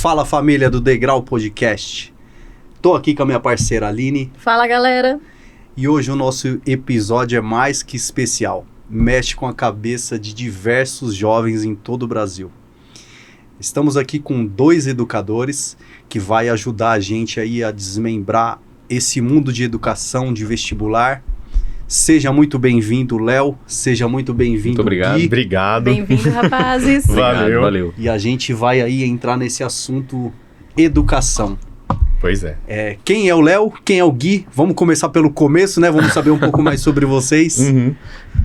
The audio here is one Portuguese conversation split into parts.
Fala, família do Degrau Podcast. Tô aqui com a minha parceira Aline. Fala, galera. E hoje o nosso episódio é mais que especial. Mexe com a cabeça de diversos jovens em todo o Brasil. Estamos aqui com 2 educadores que vai ajudar a gente aí a desmembrar esse mundo de educação, de vestibular. Seja muito bem-vindo, Léo. Seja muito bem-vindo, muito obrigado. Gui. Obrigado. Bem-vindo, rapazes. Valeu. E a gente vai aí entrar nesse assunto educação. Pois é. Quem é o Léo? Quem é o Gui? Vamos começar pelo começo, né? Vamos saber um pouco mais sobre vocês.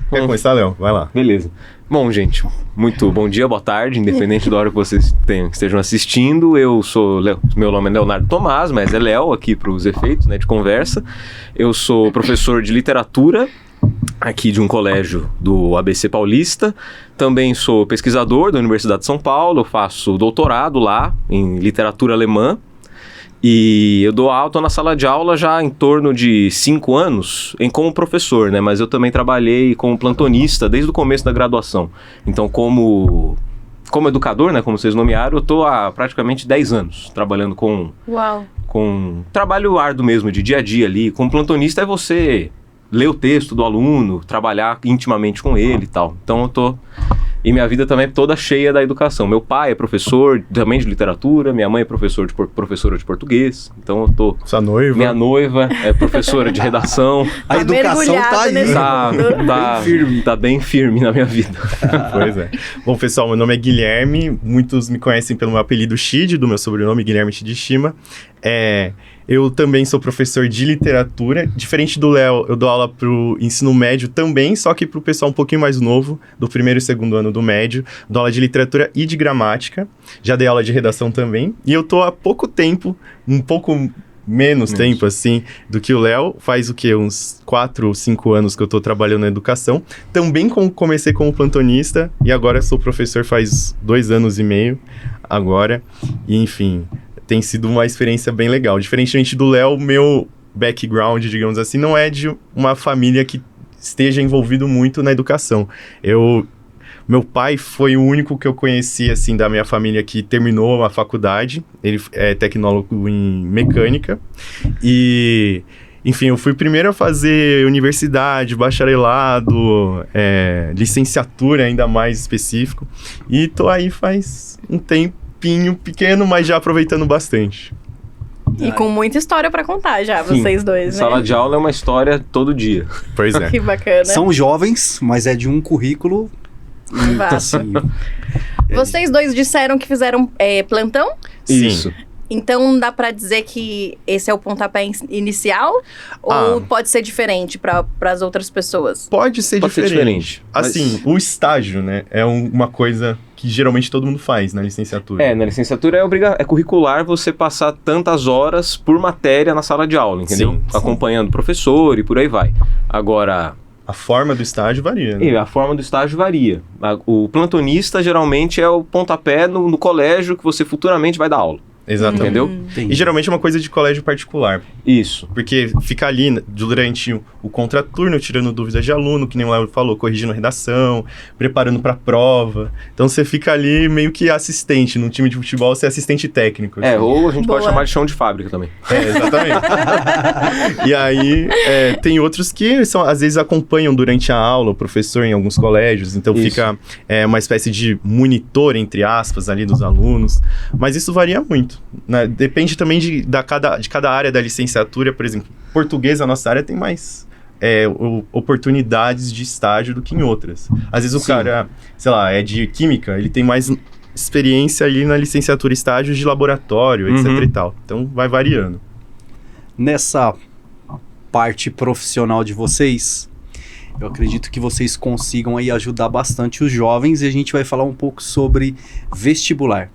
Quer começar, Léo? Vai lá. Beleza. Bom, gente, muito bom dia, boa tarde, independente da hora que vocês estejam assistindo. Eu sou Léo, meu nome é Leonardo Tomás, mas é Léo aqui para os efeitos, né, de conversa. Eu sou professor de literatura aqui de um colégio do ABC Paulista. Também sou pesquisador da Universidade de São Paulo, eu faço doutorado lá em literatura alemã. E eu dou aula na sala de aula já em torno de 5 anos como professor, né? Mas eu também trabalhei como plantonista desde o começo da graduação. Então, como educador, né? Como vocês nomearam, eu estou há praticamente 10 anos trabalhando com trabalho árduo mesmo, de dia a dia ali. Como plantonista é você ler o texto do aluno, trabalhar intimamente com ele e tal. Então, eu tô... E minha vida também é toda cheia da educação. Meu pai é professor também de literatura, minha mãe é professora de português. Então eu tô... Sua noiva? Minha noiva é professora de redação. A educação tá aí. Tá bem firme na minha vida. Pois é. Bom, pessoal, meu nome é Guilherme. Muitos me conhecem pelo meu apelido Shide, do meu sobrenome, Guilherme Shidishima. Eu também sou professor de literatura. Diferente do Léo, eu dou aula pro ensino médio também, só que pro pessoal um pouquinho mais novo, do primeiro e segundo ano do médio. Dou aula de literatura e de gramática. Já dei aula de redação também. E eu tô há pouco tempo, um pouco menos tempo, assim, do que o Léo. Faz o quê? Uns 4 ou 5 anos que eu tô trabalhando na educação. Também comecei como plantonista e agora sou professor faz 2 anos e meio agora. E, enfim... Tem sido uma experiência bem legal. Diferentemente do Léo, meu background, digamos assim, não é de uma família que esteja envolvido muito na educação. Meu pai foi o único que eu conheci, assim, da minha família que terminou a faculdade. Ele é tecnólogo em mecânica. E, enfim, eu fui primeiro a fazer universidade, bacharelado, licenciatura ainda mais específico. E tô aí faz um tempo pequeno, mas já aproveitando bastante. E com muita história pra contar já, Sim, vocês dois, né? Sala de aula é uma história todo dia. Pois é. Que bacana. São jovens, mas é de um currículo... Vasto. Assim, Vocês dois disseram que fizeram plantão? Sim. Isso. Então dá pra dizer que esse é o pontapé inicial? Ou pode ser diferente para as outras pessoas? Pode ser diferente. Mas... Assim, o estágio, né, é uma coisa que geralmente todo mundo faz na licenciatura. Na licenciatura é curricular você passar tantas horas por matéria na sala de aula, entendeu? Sim. Acompanhando o professor e por aí vai. Agora... A forma do estágio varia, né? A forma do estágio varia. O plantonista geralmente é o pontapé no colégio que você futuramente vai dar aula. Exatamente. Entendeu? E geralmente é uma coisa de colégio particular. Isso. Porque fica ali durante o contraturno, tirando dúvidas de aluno, que nem o Léo falou, corrigindo redação, preparando para prova. Então você fica ali meio que assistente. No time de futebol, você é assistente técnico. Assim. Ou a gente Boa. pode chamar de chão de fábrica também. Exatamente. E aí, tem outros que às vezes acompanham durante a aula o professor em alguns colégios. Então Isso. fica uma espécie de monitor, entre aspas, ali dos alunos. Mas isso varia muito. Né? Depende também de cada área da licenciatura. Por exemplo, português, a nossa área tem mais oportunidades de estágio do que em outras. Às vezes o cara, sei lá, é de química, ele tem mais experiência ali na licenciatura, estágios de laboratório, etc e tal. Então vai variando. Nessa parte profissional de vocês, eu acredito que vocês consigam aí ajudar bastante os jovens e a gente vai falar um pouco sobre vestibular.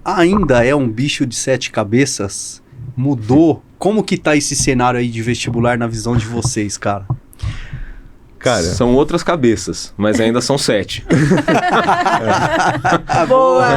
Ainda é um bicho de 7 cabeças? Mudou? Como que tá esse cenário aí de vestibular na visão de vocês, cara? Cara, São outras cabeças, mas ainda são 7. Boa!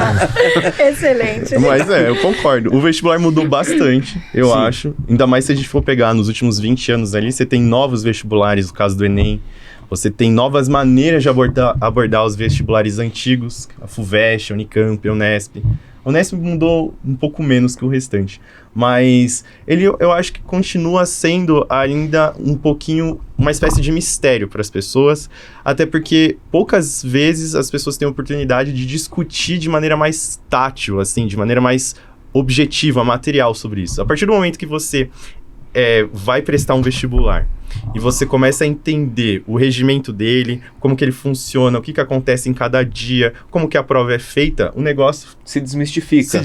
Excelente. mas eu concordo. O vestibular mudou bastante, eu acho. Ainda mais se a gente for pegar nos últimos 20 anos ali, você tem novos vestibulares, no caso do Enem. Você tem novas maneiras de abordar os vestibulares antigos, a FUVEST, a Unicamp, a Unesp. A Unesp mudou um pouco menos que o restante, mas eu acho que continua sendo ainda um pouquinho uma espécie de mistério para as pessoas, até porque poucas vezes as pessoas têm a oportunidade de discutir de maneira mais tátil, assim, de maneira mais objetiva, material sobre isso. A partir do momento que você vai prestar um vestibular e você começa a entender o regimento dele, como que ele funciona, o que acontece em cada dia, como que a prova é feita, o negócio se desmistifica.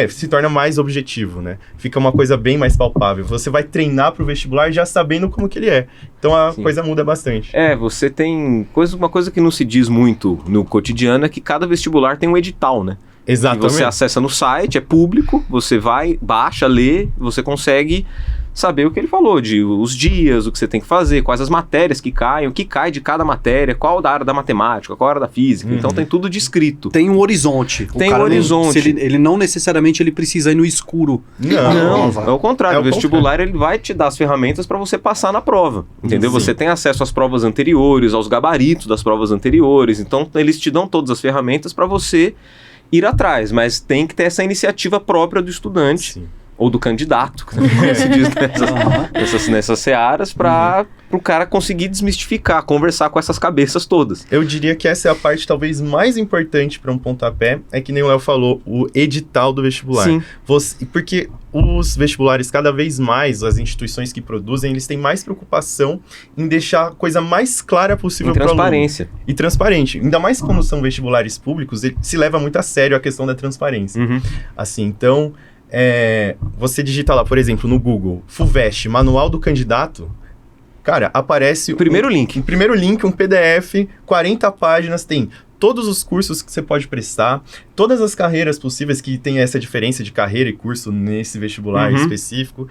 Se torna mais objetivo, né? Fica uma coisa bem mais palpável. Você vai treinar pro vestibular já sabendo como que ele é. Então a coisa muda bastante. Você tem uma coisa que não se diz muito no cotidiano é que cada vestibular tem um edital, né? Exatamente. Que você acessa no site, é público, você vai, baixa, lê, você consegue saber o que ele falou, de os dias, o que você tem que fazer, quais as matérias que caem, o que cai de cada matéria, qual da área da matemática, qual área da física. Então tem tudo descrito. Tem um horizonte. Tem um horizonte. Ele não necessariamente ele precisa ir no escuro. Não, é o contrário. O vestibular ele vai te dar as ferramentas para você passar na prova, entendeu? Sim. Você tem acesso às provas anteriores, aos gabaritos das provas anteriores. Então eles te dão todas as ferramentas para você ir atrás, mas tem que ter essa iniciativa própria do estudante. Sim. Ou do candidato, como se diz nessas searas, para o cara conseguir desmistificar, conversar com essas cabeças todas. Eu diria que essa é a parte talvez mais importante para um pontapé, é que nem o Léo falou, o edital do vestibular. Sim. Porque os vestibulares, cada vez mais, as instituições que produzem, eles têm mais preocupação em deixar a coisa mais clara possível para o aluno. Transparência. E transparente. Ainda mais quando são vestibulares públicos, ele se leva muito a sério a questão da transparência. Assim, então... você digita lá, por exemplo, no Google, FUVEST, Manual do Candidato, cara, aparece... Primeiro link, um PDF, 40 páginas, tem todos os cursos que você pode prestar, todas as carreiras possíveis que tem essa diferença de carreira e curso nesse vestibular específico,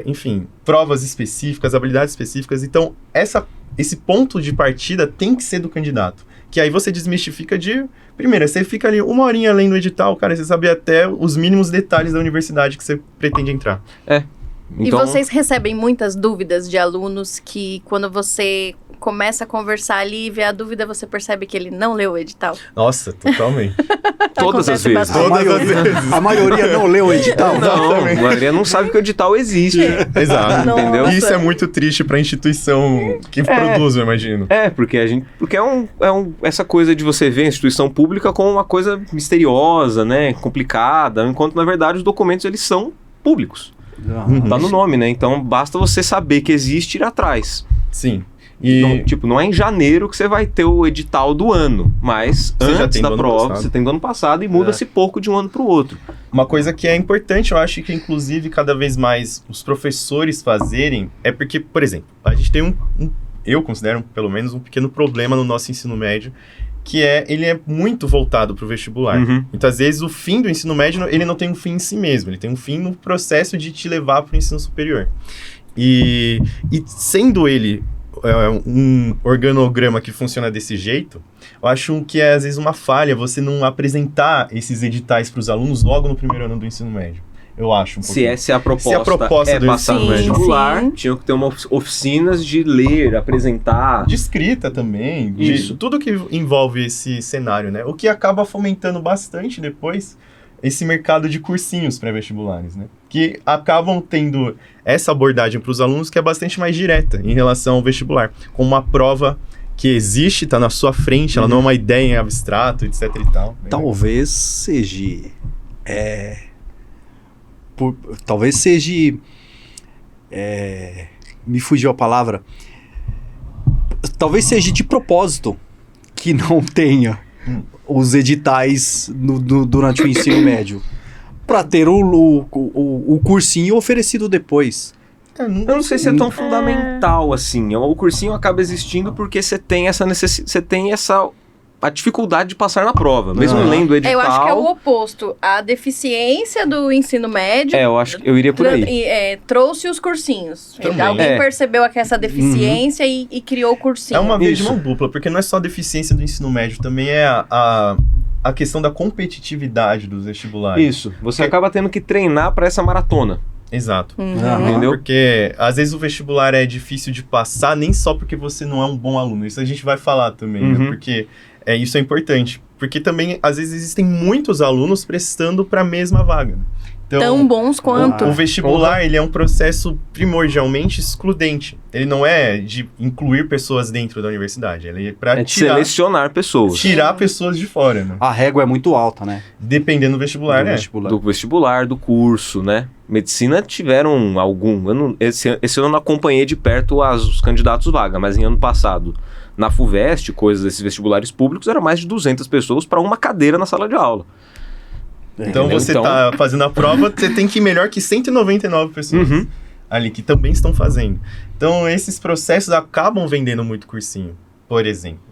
enfim, provas específicas, habilidades específicas. Então, esse ponto de partida tem que ser do candidato. Que aí você desmistifica Primeiro, você fica ali uma horinha lendo o edital, cara, você sabe até os mínimos detalhes da universidade que você pretende entrar. Então... E vocês recebem muitas dúvidas de alunos que, quando você começa a conversar ali e vê a dúvida, você percebe que ele não leu o edital? Nossa, totalmente. Todas as vezes. A maioria não leu o edital? Não, a maioria não sabe que o edital existe. Exato. Entendeu? E isso é muito triste para a instituição que produz, eu imagino. Porque essa coisa de você ver a instituição pública como uma coisa misteriosa, né, complicada, enquanto, na verdade, os documentos, eles são públicos. Tá no nome, né? Então, basta você saber que existe e ir atrás. Sim. Então, não é em janeiro que você vai ter o edital do ano, mas antes da prova, você tem do ano passado e muda-se pouco de um ano para o outro. Uma coisa que é importante, eu acho que inclusive cada vez mais os professores fazerem, é porque, por exemplo, a gente tem eu considero pelo menos um pequeno problema no nosso ensino médio, que ele é muito voltado para o vestibular. Então, às vezes, o fim do ensino médio, ele não tem um fim em si mesmo, ele tem um fim no processo de te levar para o ensino superior. E sendo ele um organograma que funciona desse jeito, eu acho que é às vezes uma falha você não apresentar esses editais para os alunos logo no primeiro ano do ensino médio. Eu acho um pouquinho. Se a proposta é passar no vestibular, tinha que ter oficinas de ler, apresentar. De escrita também. Isso. Tudo que envolve esse cenário, né? O que acaba fomentando bastante depois esse mercado de cursinhos pré-vestibulares, né? Que acabam tendo essa abordagem para os alunos que é bastante mais direta em relação ao vestibular. Com uma prova que existe, está na sua frente, ela não é uma ideia em abstrato, etc e tal. Talvez seja... talvez seja... me fugiu a palavra. Talvez seja de propósito que não tenha os editais durante o ensino médio, para ter o cursinho oferecido depois. Eu não sei se é tão fundamental assim. O cursinho acaba existindo porque você tem a dificuldade de passar na prova, mesmo lendo o edital. Eu acho que é o oposto. A deficiência do ensino médio... eu iria por aí. Trouxe os cursinhos. Alguém percebeu essa deficiência e criou o cursinho. É uma via de mão dupla, porque não é só a deficiência do ensino médio, também é a questão da competitividade dos vestibulares. Isso. Você acaba tendo que treinar para essa maratona. Exato. Entendeu? Porque às vezes o vestibular é difícil de passar, nem só porque você não é um bom aluno. Isso a gente vai falar também, né? Porque... isso é importante. Porque também, às vezes, existem muitos alunos prestando para a mesma vaga. Então, tão bons quanto. O vestibular, ele é um processo primordialmente excludente. Ele não é de incluir pessoas dentro da universidade. Ele é para selecionar pessoas. Tirar pessoas de fora, né? A régua é muito alta, né? Dependendo do vestibular, né? Do vestibular, do curso, né? Medicina tiveram algum... Esse ano eu não acompanhei de perto os candidatos vaga, mas em ano passado, na FUVEST, coisas desses vestibulares públicos, era mais de 200 pessoas para uma cadeira na sala de aula. Então você tá fazendo a prova, você tem que ir melhor que 199 pessoas ali que também estão fazendo. Então esses processos acabam vendendo muito cursinho, por exemplo.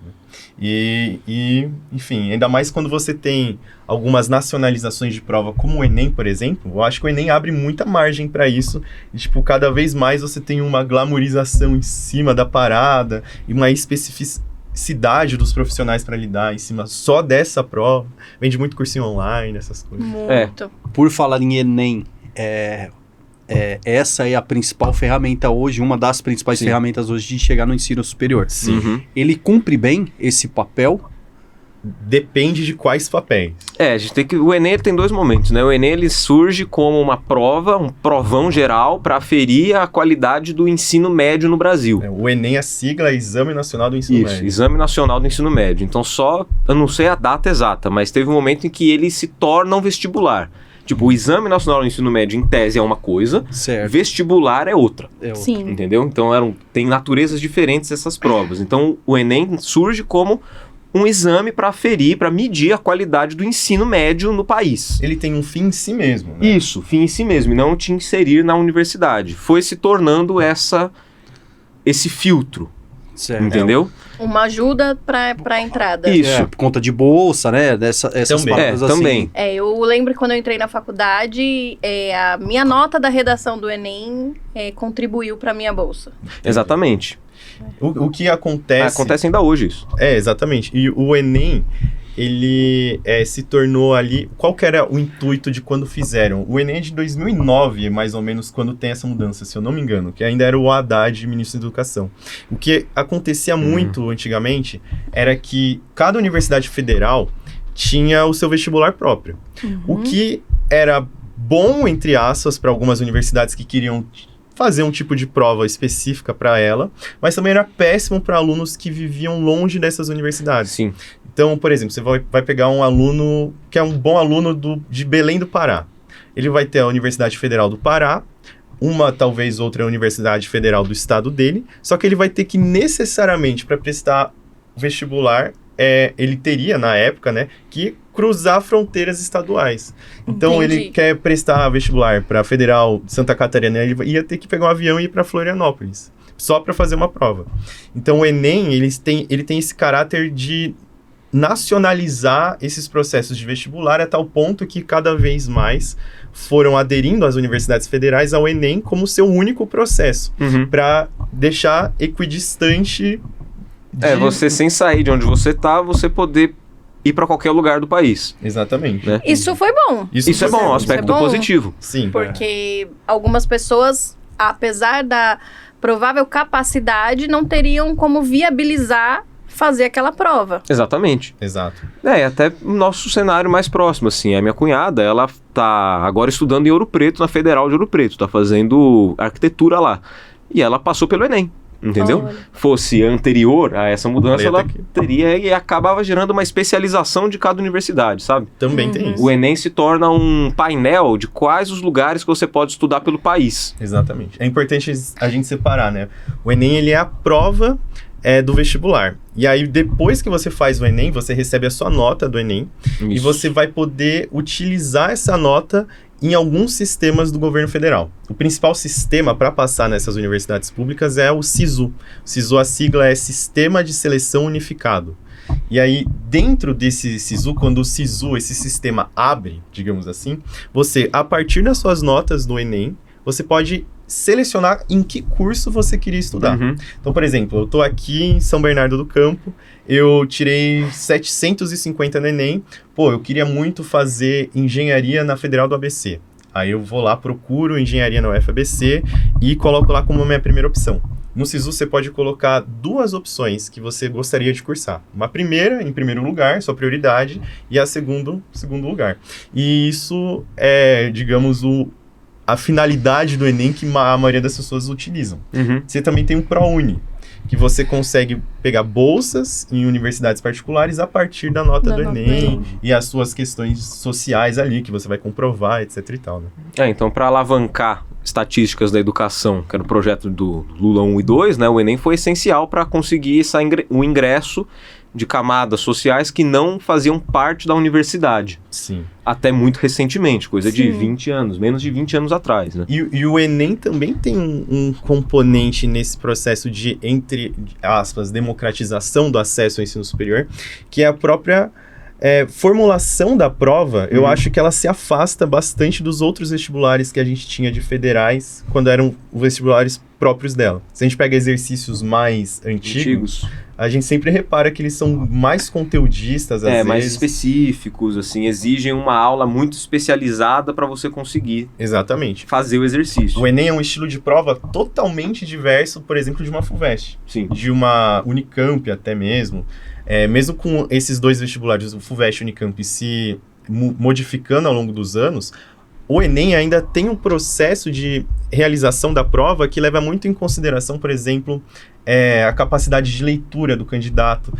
E enfim, ainda mais quando você tem algumas nacionalizações de prova, como o Enem, por exemplo, eu acho que o Enem abre muita margem para isso. E, tipo, cada vez mais você tem uma glamorização em cima da parada e uma especificidade dos profissionais para lidar em cima só dessa prova. Vende muito cursinho online, essas coisas. Muito. Por falar em Enem, essa é a principal ferramenta hoje, uma das principais ferramentas hoje de chegar no ensino superior. Sim. Ele cumpre bem esse papel? Depende de quais papéis. A gente tem que... O Enem tem dois momentos, né? O Enem, ele surge como uma prova, um provão geral para aferir a qualidade do ensino médio no Brasil. O Enem, a sigla é Exame Nacional do Ensino Médio. Exame Nacional do Ensino Médio. Então eu não sei a data exata, mas teve um momento em que ele se torna um vestibular. Tipo, o Exame Nacional do Ensino Médio, em tese, é uma coisa, vestibular é outra. Sim. Entendeu? Então, tem naturezas diferentes essas provas. Então, o Enem surge como um exame para aferir, para medir a qualidade do ensino médio no país. Ele tem um fim em si mesmo, né? Isso, fim em si mesmo, e não te inserir na universidade. Foi se tornando esse filtro. Certo. Entendeu? Uma ajuda para entrada. Isso. Por conta de bolsa, né? Essas paradas assim. Também. Eu lembro que quando eu entrei na faculdade, a minha nota da redação do Enem contribuiu para minha bolsa. Exatamente. O que acontece... Acontece ainda hoje isso. Exatamente. E o Enem, ele se tornou ali... Qual que era o intuito de quando fizeram? O Enem é de 2009, mais ou menos, quando tem essa mudança, se eu não me engano, que ainda era o Haddad, ministro da Educação. O que acontecia muito antigamente era que cada universidade federal tinha o seu vestibular próprio. O que era bom, entre aspas, para algumas universidades que queriam fazer um tipo de prova específica para ela, mas também era péssimo para alunos que viviam longe dessas universidades. Sim. Então, por exemplo, você vai pegar um aluno que é um bom aluno de Belém do Pará. Ele vai ter a Universidade Federal do Pará, talvez outra Universidade Federal do estado dele, só que ele vai ter que necessariamente, para prestar vestibular, ele teria, na época, né, que cruzar fronteiras estaduais. Então, ele quer prestar vestibular para a Federal de Santa Catarina, ele ia ter que pegar um avião e ir para Florianópolis, só para fazer uma prova. Então, o Enem, ele tem esse caráter de nacionalizar esses processos de vestibular a tal ponto que cada vez mais foram aderindo as universidades federais ao Enem como seu único processo, para deixar equidistante... Você sem sair de onde você tá, você poder ir para qualquer lugar do país. Exatamente. Né? Isso foi bom. Isso é bom, um aspecto positivo. Sim. Porque algumas pessoas, apesar da provável capacidade, não teriam como viabilizar fazer aquela prova. Exatamente. Exato. Até o nosso cenário mais próximo, assim, a minha cunhada, ela tá agora estudando em Ouro Preto, na Federal de Ouro Preto, tá fazendo arquitetura lá. E ela passou pelo Enem. Entendeu? Olha. Fosse anterior a essa mudança, ela aqui. teria e acabava gerando uma especialização de cada universidade, sabe? Também tem isso. O Enem se torna um painel de quais os lugares que você pode estudar pelo país. Exatamente. É importante a gente separar, né? O Enem, ele é a prova do vestibular. E aí, depois que você faz o Enem, você recebe a sua nota do Enem. Isso. E você vai poder utilizar essa nota em alguns sistemas do governo federal. O principal sistema para passar nessas universidades públicas é o SISU. O SISU, a sigla é Sistema de Seleção Unificado. E aí, dentro desse SISU, quando o SISU, esse sistema abre, digamos assim, você, a partir das suas notas do Enem, você pode selecionar em que curso você queria estudar. Então, por exemplo, eu estou aqui em São Bernardo do Campo, eu tirei 750 no Enem, eu queria muito fazer engenharia na Federal do ABC. Aí eu vou lá, procuro engenharia na UFABC e coloco lá como minha primeira opção. No SISU você pode colocar 2 opções que você gostaria de cursar. Uma primeira, em primeiro lugar, sua prioridade, e a segundo lugar. E isso é, digamos, a finalidade do Enem que a maioria das pessoas utilizam. Você também tem um ProUni, que você consegue pegar bolsas em universidades particulares a partir da nota do Enem e as suas questões sociais ali, que você vai comprovar, etc e tal, né? Então, para alavancar estatísticas da educação, que era o projeto do Lula 1 e 2, né, o Enem foi essencial para conseguir o ingresso de camadas sociais que não faziam parte da universidade. Sim. Até muito recentemente, coisa de 20 anos, menos de 20 anos atrás, né? E o Enem também tem um componente nesse processo de, entre aspas, democratização do acesso ao ensino superior, que é a própria formulação da prova. Eu acho que ela se afasta bastante dos outros vestibulares que a gente tinha de federais, quando eram vestibulares próprios dela. Se a gente pega exercícios mais antigos, a gente sempre repara que eles são mais conteudistas, às vezes. Mais específicos, assim, exigem uma aula muito especializada para você conseguir fazer o exercício. O Enem é um estilo de prova totalmente diverso, por exemplo, de uma FUVEST. Sim. De uma Unicamp até mesmo. Mesmo com esses 2 vestibulares, o FUVEST e o Unicamp, se modificando ao longo dos anos, o Enem ainda tem um processo de realização da prova que leva muito em consideração, por exemplo, a capacidade de leitura do candidato.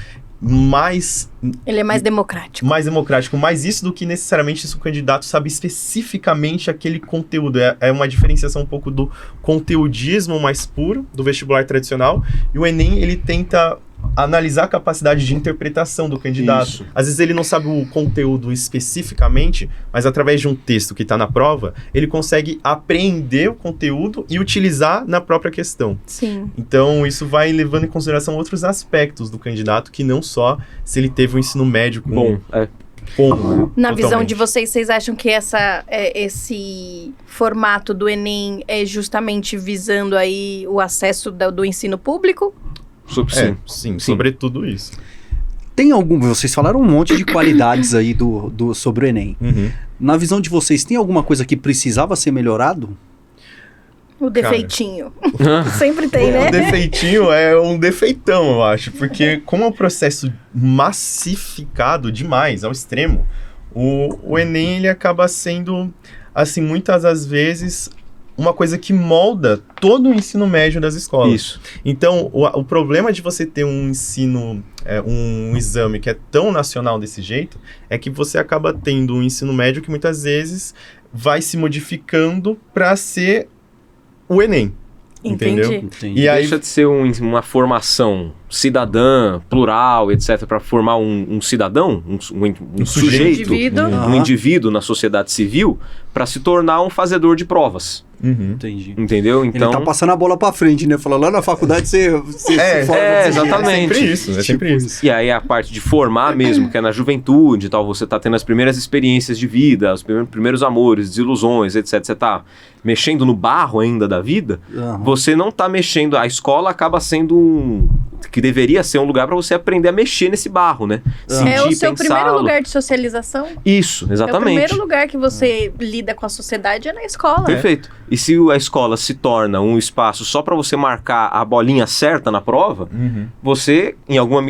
Ele é mais democrático. Mais isso do que necessariamente se o candidato sabe especificamente aquele conteúdo. É uma diferenciação um pouco do conteudismo mais puro, do vestibular tradicional, e o Enem, ele tenta analisar a capacidade de interpretação do candidato. Isso. Às vezes ele não sabe o conteúdo especificamente, mas através de um texto que está na prova, ele consegue apreender o conteúdo e utilizar na própria questão. Sim. Então, isso vai levando em consideração outros aspectos do candidato, que não só se ele teve um ensino médio bom. Na visão de vocês acham que esse formato do Enem é justamente visando aí o acesso do ensino público? Sim, sobretudo isso. Tem vocês falaram um monte de qualidades aí sobre o Enem. Na visão de vocês, tem alguma coisa que precisava ser melhorado? O defeitinho. Sempre tem, né? O defeitinho é um defeitão, eu acho. Porque como é um processo massificado demais, ao extremo, o Enem, ele acaba sendo, assim, muitas das vezes, uma coisa que molda todo o ensino médio das escolas. Isso. Então, o problema de você ter um ensino, um exame que é tão nacional desse jeito, é que você acaba tendo um ensino médio que muitas vezes vai se modificando para ser o Enem. Entendeu? Entendi. E aí deixa de ser uma formação cidadã, plural, etc., para formar um cidadão, um sujeito, um indivíduo na sociedade civil, para se tornar um fazedor de provas. Entendi. Entendeu? Então, ele tá passando a bola pra frente, né? Falando, lá na faculdade você se forma. Exatamente. É sempre isso. E aí a parte de formar mesmo, que é na juventude e tal, você tá tendo as primeiras experiências de vida, os primeiros amores, desilusões, etc. Você tá mexendo no barro ainda da vida, você não tá mexendo, a escola acaba sendo que deveria ser um lugar para você aprender a mexer nesse barro, né? Sentir, é o seu primeiro pensá-lo. lugar de socialização? Isso, exatamente. É o primeiro lugar que você lida com a sociedade é na escola. Perfeito. E se a escola se torna um espaço só para você marcar a bolinha certa na prova, você,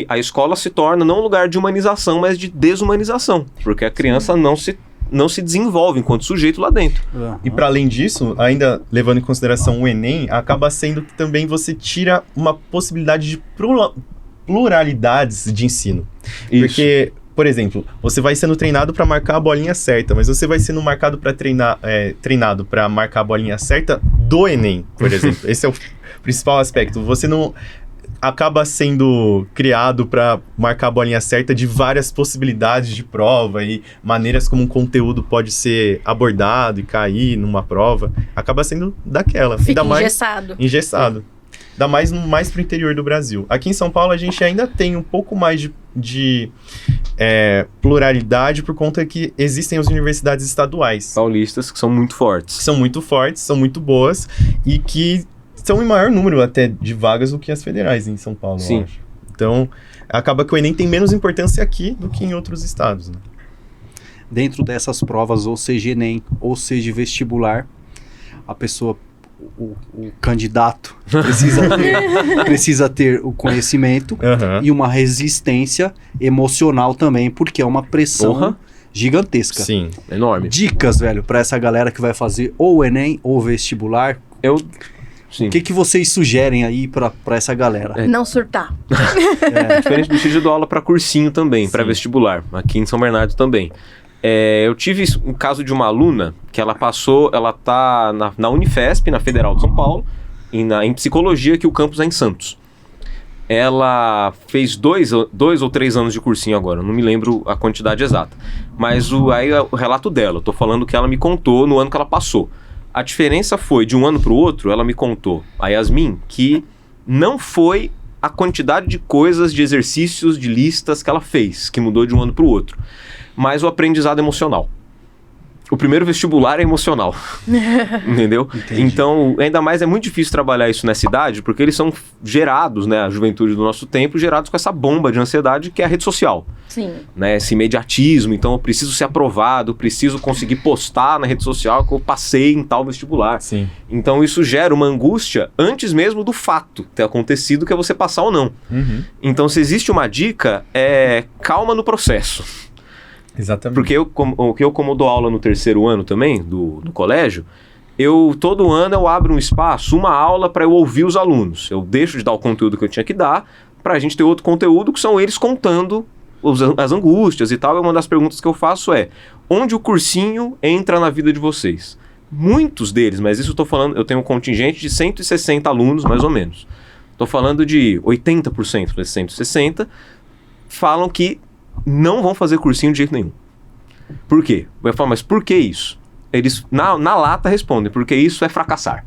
a escola se torna não um lugar de humanização, mas de desumanização, porque a criança não se desenvolve enquanto sujeito lá dentro. E para além disso, ainda levando em consideração o Enem, acaba sendo que também você tira uma possibilidade de pluralidades de ensino. Isso. Porque, por exemplo, você vai sendo treinado para marcar a bolinha certa, mas você vai sendo treinado para marcar a bolinha certa do Enem, por exemplo. Esse é o principal aspecto. Você não acaba sendo criado para marcar a bolinha certa de várias possibilidades de prova e maneiras como um conteúdo pode ser abordado e cair numa prova. Acaba sendo daquela. Fica engessado. Ainda mais pro interior do Brasil. Aqui em São Paulo a gente ainda tem um pouco mais de pluralidade por conta que existem as universidades estaduais. Paulistas que são muito fortes. São muito boas e que são em maior número até de vagas do que as federais em São Paulo, Sim. eu acho. Então, acaba que o Enem tem menos importância aqui do que em outros estados, né? Dentro dessas provas, ou seja Enem, ou seja vestibular, a pessoa o candidato precisa ter o conhecimento e uma resistência emocional também, porque é uma pressão gigantesca. Sim, enorme. Dicas, velho, pra essa galera que vai fazer ou o Enem ou o vestibular. Sim. O que vocês sugerem aí pra essa galera? Não surtar. Diferente do Chid, eu dou aula pra cursinho também, pra vestibular, aqui em São Bernardo também. Eu tive um caso de uma aluna que ela tá na Unifesp, na Federal de São Paulo, em psicologia, que o campus é em Santos. Ela fez 2 ou 3 anos de cursinho agora, não me lembro a quantidade exata. Mas aí o relato dela, eu tô falando que ela me contou no ano que ela passou. A diferença foi, de um ano pro outro, ela me contou, a Yasmin, que não foi a quantidade de coisas, de exercícios, de listas que ela fez, que mudou de um ano pro outro, mas o aprendizado emocional. O primeiro vestibular é emocional, entendeu? Entendi. Então, ainda mais é muito difícil trabalhar isso nessa idade, porque eles são gerados, né, a juventude do nosso tempo, gerados com essa bomba de ansiedade que é a rede social. Sim. Né, esse imediatismo, então eu preciso ser aprovado, preciso conseguir postar na rede social que eu passei em tal vestibular. Sim. Então isso gera uma angústia antes mesmo do fato ter acontecido, que é você passar ou não. Então, se existe uma dica, calma no processo. Exatamente. Porque eu como dou aula no 3º ano também, do colégio, todo ano eu abro um espaço, uma aula para eu ouvir os alunos. Eu deixo de dar o conteúdo que eu tinha que dar, para a gente ter outro conteúdo, que são eles contando as angústias e tal. E uma das perguntas que eu faço é: onde o cursinho entra na vida de vocês? Muitos deles, mas isso eu tô falando, eu tenho um contingente de 160 alunos, mais ou menos. Tô falando de 80% desses 160 falam que não vão fazer cursinho de jeito nenhum. Por quê? Eu falo, mas por que isso? Eles, na lata, respondem, porque isso é fracassar.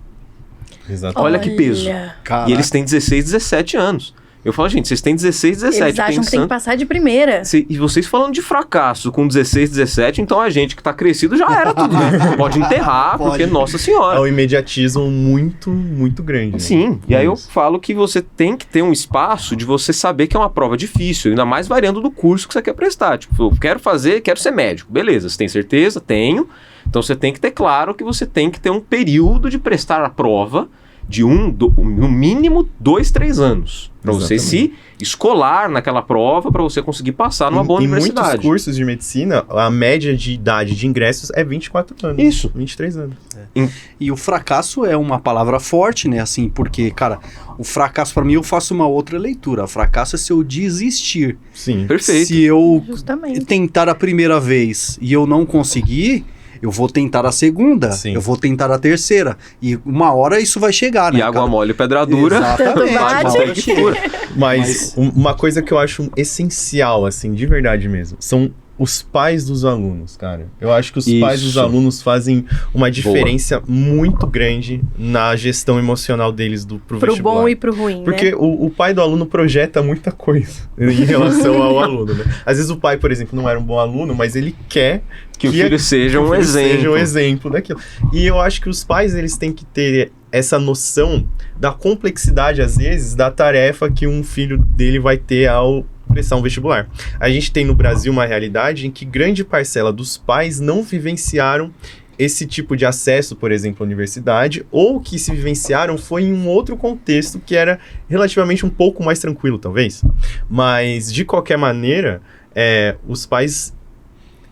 Exatamente. Olha que peso. Caraca. E eles têm 16, 17 anos. Eu falo, gente, vocês têm 16, 17. Eles acham que tem que passar de primeira. E vocês falando de fracasso com 16, 17, então a gente que tá crescido já era tudo, né? Pode enterrar, porque, nossa senhora. É um imediatismo muito, muito grande. Né? Sim, e aí eu falo que você tem que ter um espaço de você saber que é uma prova difícil, ainda mais variando do curso que você quer prestar. Tipo, eu quero ser médico. Beleza, você tem certeza? Tenho. Então você tem que ter claro que você tem que ter um período de prestar a prova de no mínimo 2, 3 anos. Para você se escolar naquela prova, para você conseguir passar numa boa universidade. Em muitos cursos de medicina, a média de idade de ingressos é 24 anos. Isso. 23 anos. E o fracasso é uma palavra forte, né? Assim, porque, cara, o fracasso, pra mim, eu faço uma outra leitura. O fracasso é se eu desistir. Sim. Perfeito. Se eu Justamente. tentar a primeira vez e eu não conseguir, eu vou tentar a segunda, Sim. eu vou tentar a terceira. E uma hora isso vai chegar, né? E água mole, pedra dura. Exatamente. Tanto Uma hora chega. Mas uma coisa que eu acho essencial, assim, de verdade mesmo, são os pais dos alunos, cara. Eu acho que os pais dos alunos fazem uma diferença muito grande na gestão emocional deles pro vestibular. Bom e pro ruim, Porque né? o pai do aluno projeta muita coisa em relação ao aluno, né? Às vezes o pai, por exemplo, não era um bom aluno, mas ele quer Que o filho seja um exemplo. Seja um exemplo daquilo. E eu acho que os pais, eles têm que ter essa noção da complexidade, às vezes, da tarefa que um filho dele vai ter ao prestar um vestibular. A gente tem no Brasil uma realidade em que grande parcela dos pais não vivenciaram esse tipo de acesso, por exemplo, à universidade, ou que se vivenciaram foi em um outro contexto que era relativamente um pouco mais tranquilo, talvez. Mas, de qualquer maneira, os pais,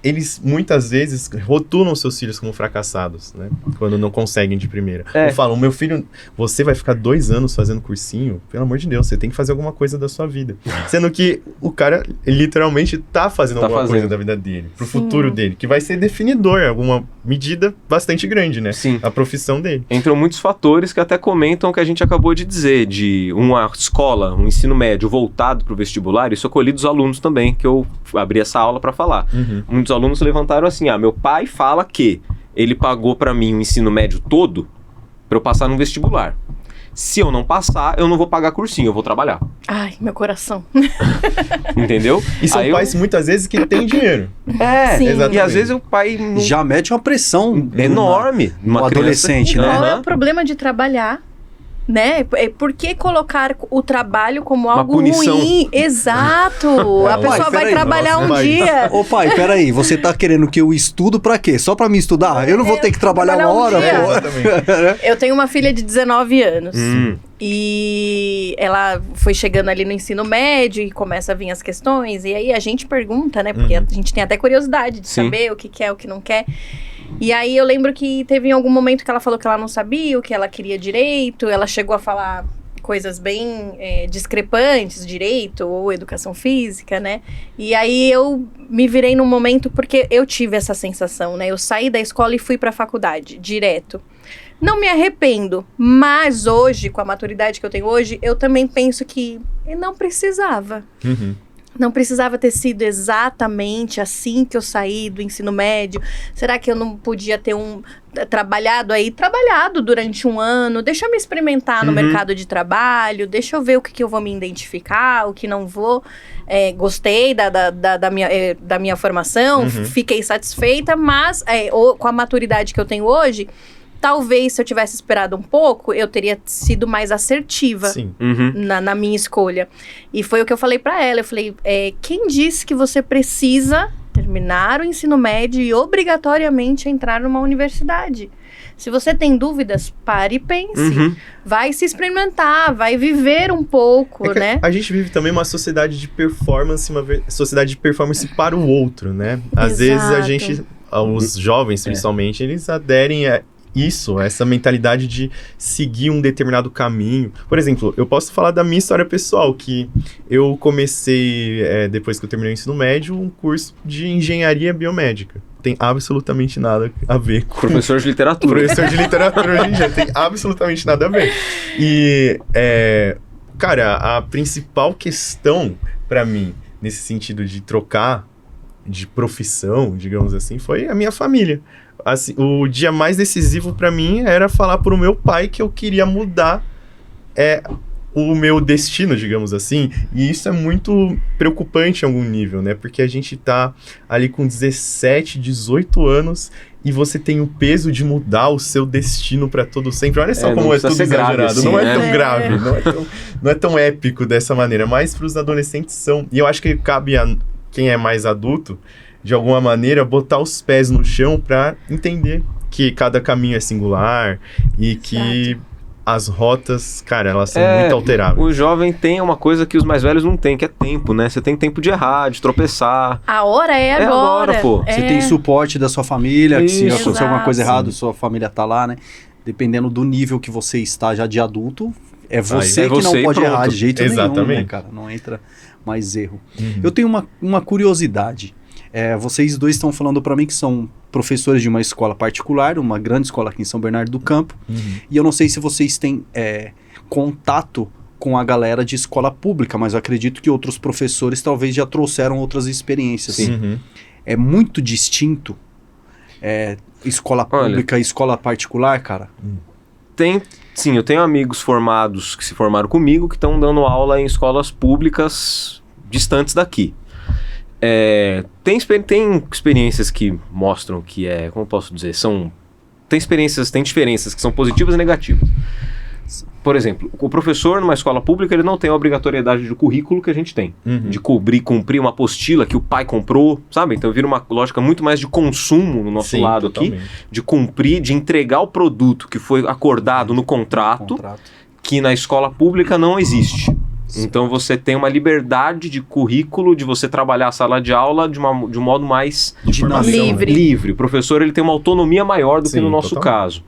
eles muitas vezes rotulam seus filhos como fracassados, né? Quando não conseguem de primeira. Ou falam, meu filho, você vai ficar 2 anos fazendo cursinho? Pelo amor de Deus, você tem que fazer alguma coisa da sua vida. Sendo que o cara literalmente tá fazendo alguma coisa da vida dele, pro futuro dele, que vai ser definidor, alguma medida bastante grande, né? Sim. A profissão dele. Entram muitos fatores que até comentam o que a gente acabou de dizer, de uma escola, um ensino médio voltado para o vestibular. Isso eu colhi dos alunos também, que eu abri essa aula para falar. Muitos alunos levantaram assim, meu pai fala que ele pagou para mim o ensino médio todo para eu passar no vestibular. Se eu não passar, eu não vou pagar cursinho, eu vou trabalhar. Ai, meu coração. Entendeu? E são pais, muitas vezes, que têm dinheiro. Sim. Exatamente. E às vezes o pai não... Já mete uma pressão enorme. no adolescente, né? Qual é o problema de trabalhar Né? Por que colocar o trabalho como algo punição. ruim? Exato! A pessoa vai trabalhar dia. Ô pai, peraí, você tá querendo que eu estudo pra quê? Só pra me estudar? Eu não vou ter que trabalhar uma hora, dia. pô. Eu tenho uma filha de 19 anos. E ela foi chegando ali no ensino médio e começa a vir as questões. E aí a gente pergunta, né? Porque a gente tem até curiosidade de saber o que quer, o que não quer. E aí eu lembro que teve em algum momento que ela falou que ela não sabia o que ela queria direito. Ela chegou a falar coisas bem discrepantes, direito ou educação física, né? E aí eu me virei num momento porque eu tive essa sensação, né? Eu saí da escola e fui pra faculdade, direto. Não me arrependo, mas hoje, com a maturidade que eu tenho hoje, eu também penso que não precisava. Não precisava ter sido exatamente assim que eu saí do ensino médio. Será que eu não podia ter trabalhado durante um ano? Deixa eu me experimentar no mercado de trabalho, deixa eu ver o que eu vou me identificar, o que não vou. Gostei da minha formação, fiquei satisfeita, mas com a maturidade que eu tenho hoje, talvez se eu tivesse esperado um pouco, eu teria sido mais assertiva na minha escolha. E foi o que eu falei pra ela. Eu falei, quem disse que você precisa terminar o ensino médio e obrigatoriamente entrar numa universidade? Se você tem dúvidas, pare e pense. Vai se experimentar, vai viver um pouco, né? A gente vive também uma sociedade de performance, sociedade de performance para o outro, né? Às vezes a gente, os jovens principalmente, eles aderem a essa mentalidade de seguir um determinado caminho. Por exemplo, eu posso falar da minha história pessoal, que eu comecei, depois que eu terminei o ensino médio, um curso de engenharia biomédica. Tem absolutamente nada a ver com... Professor de literatura. Professor de literatura hoje em dia, tem absolutamente nada a ver. E, cara, a principal questão pra mim, nesse sentido de trocar de profissão, digamos assim, foi a minha família. Assim, o dia mais decisivo pra mim era falar pro meu pai que eu queria mudar o meu destino, digamos assim. E isso é muito preocupante em algum nível, né? Porque a gente tá ali com 17, 18 anos e você tem o peso de mudar o seu destino pra todo sempre. Olha só como é tudo exagerado. Assim, não é tão grave, não é tão épico dessa maneira. Mas pros adolescentes são. E eu acho que cabe a quem é mais adulto, de alguma maneira, botar os pés no chão para entender que cada caminho é singular e que as rotas, cara, elas são muito alteráveis. O jovem tem uma coisa que os mais velhos não têm, que é tempo, né? Você tem tempo de errar, de tropeçar. A hora é agora. Pô. Você tem suporte da sua família, que se acontecer alguma coisa errada, sua família tá lá, né? Dependendo do nível que você está já de adulto, é você que não pode errar de jeito nenhum, né, cara? Não entra mais erro. Eu tenho uma curiosidade. Vocês dois estão falando para mim que são professores de uma escola particular, uma grande escola aqui em São Bernardo do Campo, e eu não sei se vocês têm contato com a galera de escola pública, mas eu acredito que outros professores talvez já trouxeram outras experiências. É muito distinto escola pública e escola particular, cara? Sim, eu tenho amigos formados que se formaram comigo que estão dando aula em escolas públicas distantes daqui. Tem experiências que mostram que como eu posso dizer, tem diferenças que são positivas e negativas. Por exemplo, o professor numa escola pública, ele não tem a obrigatoriedade de currículo que a gente tem, de cumprir uma apostila que o pai comprou, sabe? Então vira uma lógica muito mais de consumo no nosso lado totalmente. Aqui, de cumprir, de entregar o produto que foi acordado no contrato, que na escola pública não existe. Então você tem uma liberdade de currículo, de você trabalhar a sala de aula de um modo mais livre. O professor, ele tem uma autonomia maior do que no nosso caso.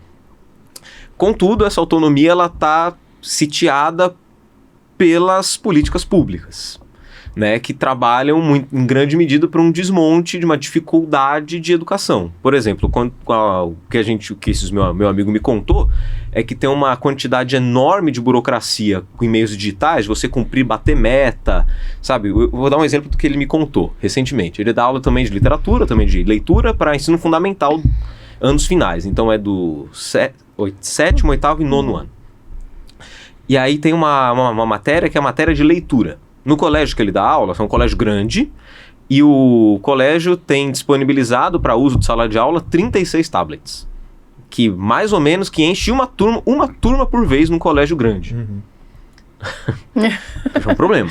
Contudo, essa autonomia ela está sitiada pelas políticas públicas, né, que trabalham em grande medida para um desmonte de uma dificuldade de educação. Por exemplo, o que esse meu amigo me contou é que tem uma quantidade enorme de burocracia com e-mails digitais, você cumprir, bater meta, sabe? Eu vou dar um exemplo do que ele me contou recentemente. Ele dá aula também de literatura, também de leitura para ensino fundamental, anos finais. Então é do 7º, 8º e 9º ano. E aí tem uma matéria que é a matéria de leitura. No colégio que ele dá aula, é um colégio grande, e o colégio tem disponibilizado para uso de sala de aula 36 tablets. que mais ou menos que enche uma turma por vez num colégio grande. É um problema.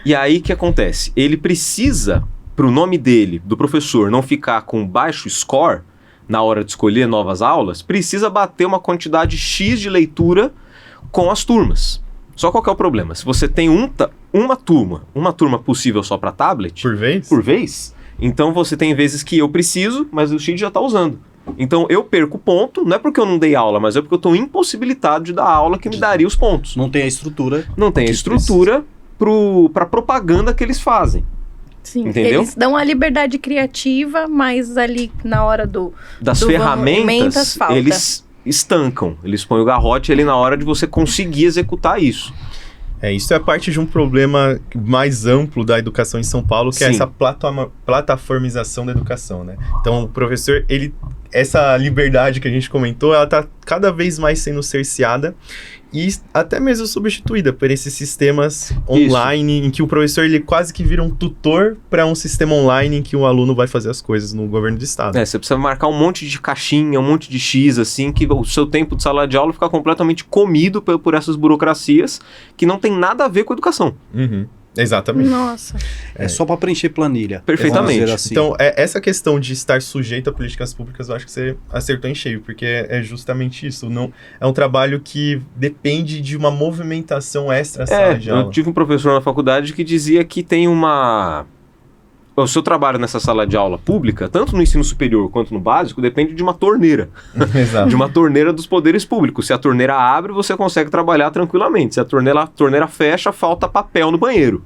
E aí o que acontece? Ele precisa, pro nome dele, do professor, não ficar com baixo score na hora de escolher novas aulas, precisa bater uma quantidade X de leitura com as turmas. Só qual que é o problema? Se você tem uma turma possível só para tablet... Por vez, então você tem vezes que eu preciso, mas o X já está usando. Então eu perco ponto, não é porque eu não dei aula, mas é porque eu estou impossibilitado de dar a aula que me daria os pontos. Não tem a estrutura. Não tem a estrutura para propaganda que eles fazem. Sim, entendeu? Eles dão a liberdade criativa, mas ali na hora das ferramentas, falta. Eles estancam. Eles põem o garrote ali na hora de você conseguir executar isso. Isso é parte de um problema mais amplo da educação em São Paulo, que é essa plataformização da educação, né? Então, o professor, essa liberdade que a gente comentou, ela está cada vez mais sendo cerceada e até mesmo substituída por esses sistemas online, em que o professor ele quase que vira um tutor para um sistema online em que o aluno vai fazer as coisas no governo do estado. Você precisa marcar um monte de caixinha, um monte de X, assim, que o seu tempo de sala de aula fica completamente comido por essas burocracias que não tem nada a ver com a educação. Exatamente. Nossa. É só para preencher planilha. Perfeitamente. Assim. Então, essa questão de estar sujeito a políticas públicas, eu acho que você acertou em cheio, porque é justamente isso. Não, é um trabalho que depende de uma movimentação extra sala de aula. Eu tive um professor na faculdade que dizia que tem o seu trabalho nessa sala de aula pública, tanto no ensino superior quanto no básico, depende de uma torneira. Exato. De uma torneira dos poderes públicos. Se a torneira abre, você consegue trabalhar tranquilamente. Se a torneira fecha, falta papel no banheiro.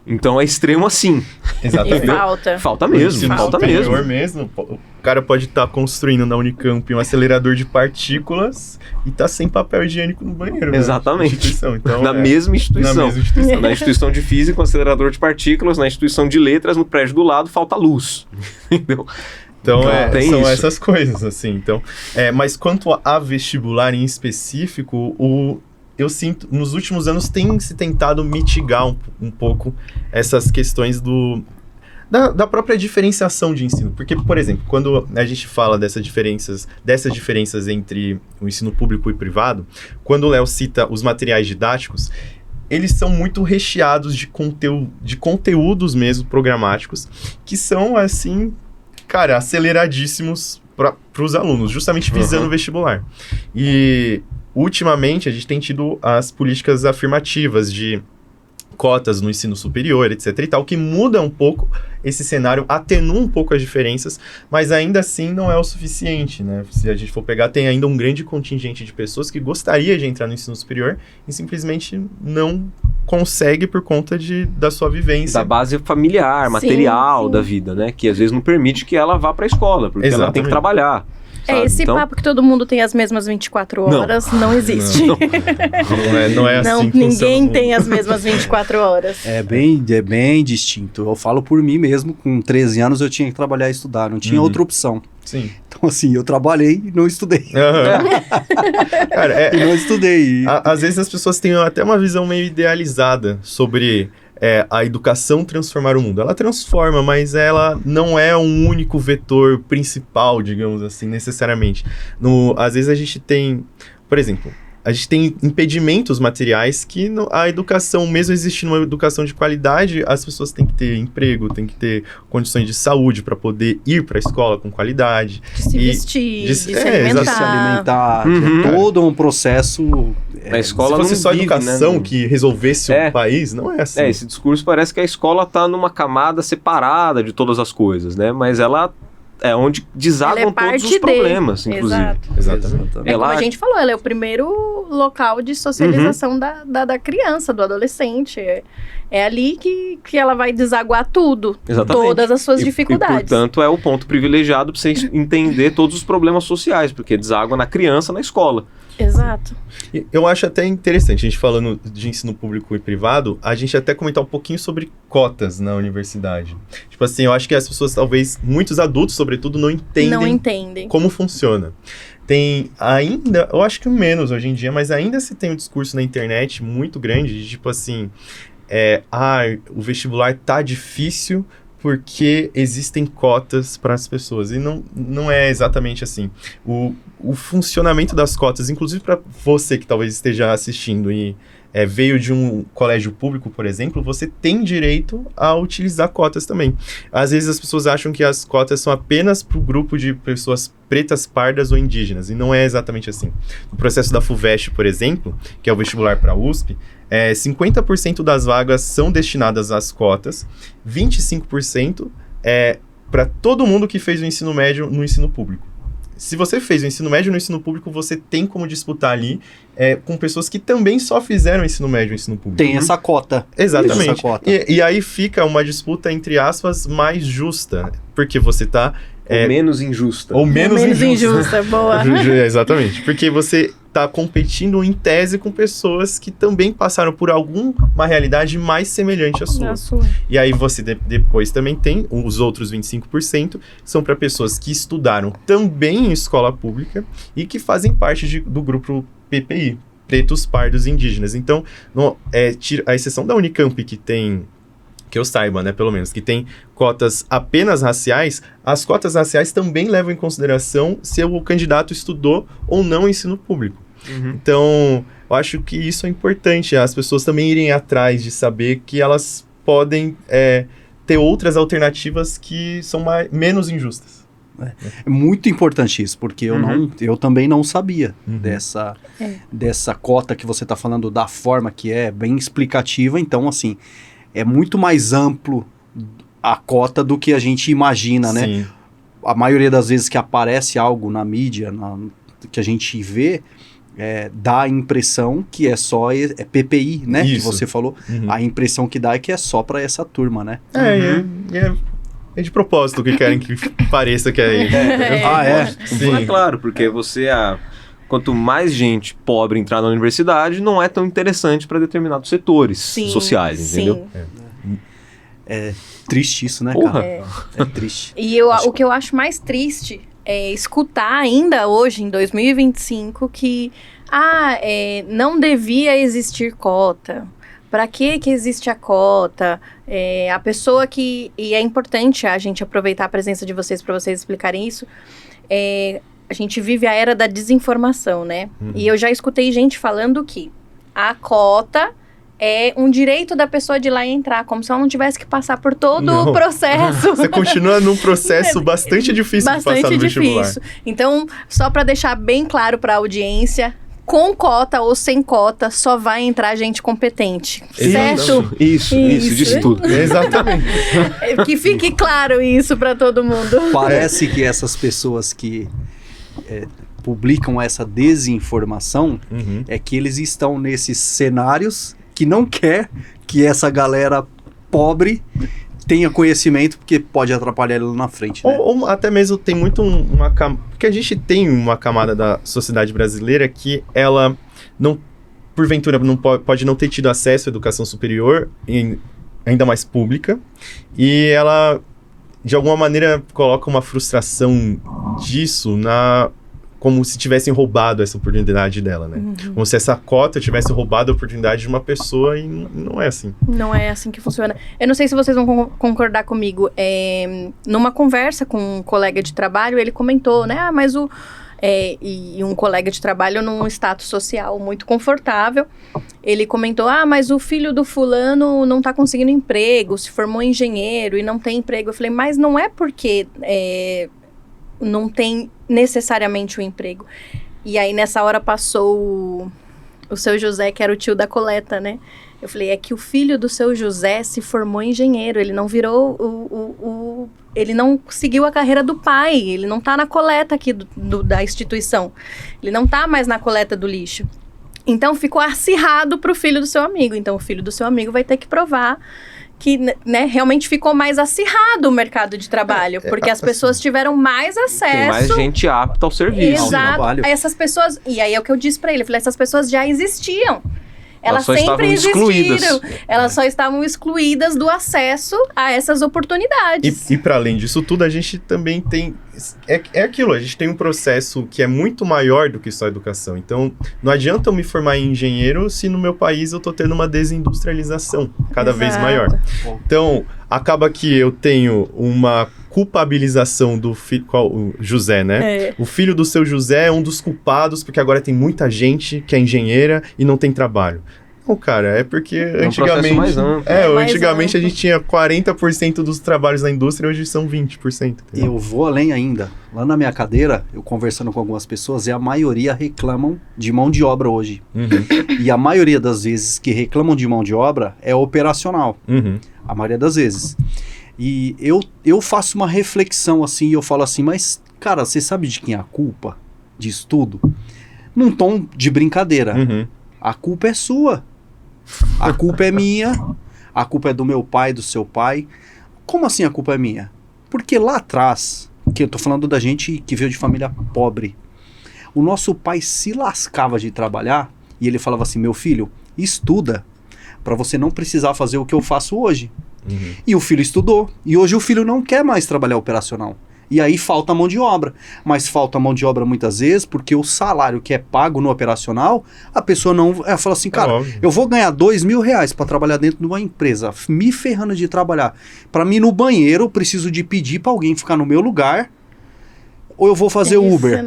Então é extremo assim. Exatamente. E falta mesmo. O cara pode estar construindo na Unicamp um acelerador de partículas e tá sem papel higiênico no banheiro. Exatamente. Então, na mesma instituição. Na mesma instituição. Na instituição de física, um acelerador de partículas. Na instituição de letras, no prédio do lado, falta luz. Entendeu? Então, são isso. essas coisas, assim. Então, mas quanto a vestibular em específico, eu sinto, nos últimos anos tem se tentado mitigar um pouco essas questões da própria diferenciação de ensino. Porque, por exemplo, quando a gente fala dessas diferenças entre o ensino público e privado, quando o Léo cita os materiais didáticos, eles são muito recheados de conteúdos mesmo programáticos, que são, assim, cara, aceleradíssimos para os alunos, justamente visando o vestibular. E ultimamente, a gente tem tido as políticas afirmativas de cotas no ensino superior, etc e tal, que muda um pouco esse cenário, atenua um pouco as diferenças, mas ainda assim não é o suficiente, né? Se a gente for pegar, tem ainda um grande contingente de pessoas que gostaria de entrar no ensino superior e simplesmente não consegue por conta da sua vivência. Da base familiar, material da vida, né? Que às vezes não permite que ela vá para a escola, porque ela tem que trabalhar. Esse papo que todo mundo tem as mesmas 24 horas não existe. Não é assim. Ninguém tem as mesmas 24 horas. É bem distinto. Eu falo por mim mesmo, com 13 anos eu tinha que trabalhar e estudar, não tinha outra opção. Sim. Então, assim, eu trabalhei e não estudei. Cara, e não estudei. Às vezes as pessoas têm até uma visão meio idealizada sobre a educação transformar o mundo. Ela transforma, mas ela não é um único vetor principal, digamos assim, necessariamente. Às vezes a gente tem, por exemplo, a gente tem impedimentos materiais que a educação, mesmo existindo uma educação de qualidade, as pessoas têm que ter emprego, têm que ter condições de saúde para poder ir para a escola com qualidade. De se vestir, de se alimentar. De se alimentar. É todo um processo. Na escola se fosse não só a vive, educação, né? que resolvesse o país, não é assim. Esse discurso parece que a escola está numa camada separada de todas as coisas, né? Mas ela é onde desagam todos os problemas, inclusive. Exatamente. Como a gente falou, ela é o primeiro local de socialização da criança, do adolescente. É ali que ela vai desaguar tudo. Exatamente. Todas as suas dificuldades. E, portanto, é o ponto privilegiado para você entender todos os problemas sociais, porque deságua na criança, na escola. Exato. Eu acho até interessante, a gente falando de ensino público e privado, a gente até comentar um pouquinho sobre cotas na universidade. Tipo assim, eu acho que as pessoas, talvez, muitos adultos, sobretudo, não entendem como funciona. Tem ainda, eu acho que menos hoje em dia, mas ainda se tem um discurso na internet muito grande de tipo assim, o vestibular tá difícil porque existem cotas para as pessoas. E não é exatamente assim. O funcionamento das cotas, inclusive para você que talvez esteja assistindo e veio de um colégio público, por exemplo, você tem direito a utilizar cotas também. Às vezes as pessoas acham que as cotas são apenas para o grupo de pessoas pretas, pardas ou indígenas, e não é exatamente assim. No processo da FUVEST, por exemplo, que é o vestibular para a USP, 50% das vagas são destinadas às cotas, 25% para todo mundo que fez o ensino médio no ensino público. Se você fez o ensino médio no ensino público, você tem como disputar ali com pessoas que também só fizeram o ensino médio no ensino público. Tem essa cota. Exatamente. Essa cota. E aí fica uma disputa, entre aspas, mais justa, porque você tá... Ou menos injusta. Ou menos injusta. Boa. Exatamente. Porque você tá competindo em tese com pessoas que também passaram por alguma realidade mais semelhante à sua. E aí você depois também tem os outros 25%, são para pessoas que estudaram também em escola pública e que fazem parte do grupo PPI, pretos, pardos e indígenas. Então, a exceção da Unicamp, que tem... que eu saiba, né, pelo menos, que tem cotas apenas raciais, as cotas raciais também levam em consideração se o candidato estudou ou não ensino público. Então, eu acho que isso é importante, as pessoas também irem atrás de saber que elas podem ter outras alternativas que são menos injustas. É muito importante isso, porque eu também não sabia dessa cota que você está falando, da forma que é bem explicativa. Então, assim, é muito mais amplo a cota do que a gente imagina, né? Sim. A maioria das vezes que aparece algo na mídia, que a gente vê, dá a impressão que é só PPI, né? Isso. Que você falou. A impressão que dá é que é só para essa turma, né? É de propósito que querem que pareça que é. Sim. É claro, porque quanto mais gente pobre entrar na universidade, não é tão interessante para determinados setores sociais, entendeu? É triste isso, né, Porra. cara? É triste. E o que eu acho mais triste é escutar ainda hoje, em 2025, que não devia existir cota. Para que existe a cota? A pessoa que... E é importante a gente aproveitar a presença de vocês para vocês explicarem isso. A gente vive a era da desinformação, né? E eu já escutei gente falando que a cota é um direito da pessoa de ir lá e entrar, como se ela não tivesse que passar por todo o processo. Você continua num processo bastante difícil de passar no vestibular. Então, só para deixar bem claro para a audiência, com cota ou sem cota, só vai entrar gente competente, certo? Isso, disse tudo. Exatamente. Que fique claro isso para todo mundo. Parece que essas pessoas que publicam essa desinformação é que eles estão nesses cenários que não quer que essa galera pobre tenha conhecimento, porque pode atrapalhar ele lá na frente, né? Ou até mesmo tem muito porque a gente tem uma camada da sociedade brasileira que ela não, porventura, pode não ter tido acesso à educação superior, ainda mais pública, e ela, de alguma maneira, coloca uma frustração disso como se tivessem roubado essa oportunidade dela, né? Como se essa cota tivesse roubado a oportunidade de uma pessoa, e não é assim. Não é assim que funciona. Eu não sei se vocês vão concordar comigo. Numa conversa com um colega de trabalho, ele comentou, né? Mas e um colega de trabalho num status social muito confortável, ele comentou, mas o filho do fulano não tá conseguindo emprego, se formou engenheiro e não tem emprego. Eu falei, mas não é porque... não tem necessariamente um emprego. E aí, nessa hora, passou o seu José, que era o tio da coleta, né? Eu falei, é que o filho do seu José se formou engenheiro, ele não virou ele não seguiu a carreira do pai, ele não tá na coleta aqui da instituição, ele não tá mais na coleta do lixo. Então, ficou acirrado pro filho do seu amigo. Então, o filho do seu amigo vai ter que provar que, né, realmente ficou mais acirrado o mercado de trabalho, porque as pessoas tiveram mais acesso... Tem mais gente apta ao serviço. Exato. Essas pessoas... E aí é o que eu disse pra ele, eu falei, essas pessoas já existiam. Elas só estavam sempre excluídas. existiram. Elas só estavam excluídas do acesso a essas oportunidades. E para além disso tudo, a gente também tem... É aquilo, a gente tem um processo que é muito maior do que só a educação. Então, não adianta eu me formar em engenheiro se no meu país eu tô tendo uma desindustrialização cada vez maior. Então, acaba que eu tenho uma culpabilização do filho... O José, né? O filho do seu José é um dos culpados, porque agora tem muita gente que é engenheira e não tem trabalho. Não, cara, é porque antigamente... mais amplo. Antigamente a gente tinha 40% dos trabalhos na indústria, hoje são 20%. Entendeu? Eu vou além ainda. Lá na minha cadeira, eu conversando com algumas pessoas, e a maioria reclamam de mão de obra hoje. E a maioria das vezes que reclamam de mão de obra é operacional. A maioria das vezes. E eu faço uma reflexão assim, e eu falo assim, mas, cara, você sabe de quem é a culpa disso tudo? Num tom de brincadeira. A culpa é sua. A culpa é minha. A culpa é do meu pai, do seu pai. Como assim a culpa é minha? Porque lá atrás, que eu tô falando da gente que veio de família pobre, o nosso pai se lascava de trabalhar e ele falava assim, meu filho, estuda para você não precisar fazer o que eu faço hoje. E o filho estudou. E hoje o filho não quer mais trabalhar operacional. E aí falta mão de obra. Mas falta mão de obra muitas vezes porque o salário que é pago no operacional, a pessoa não... Ela fala assim, cara, eu vou ganhar R$2.000 para trabalhar dentro de uma empresa, me ferrando de trabalhar. Para mim, no banheiro, eu preciso de pedir para alguém ficar no meu lugar, ou eu vou fazer Uber.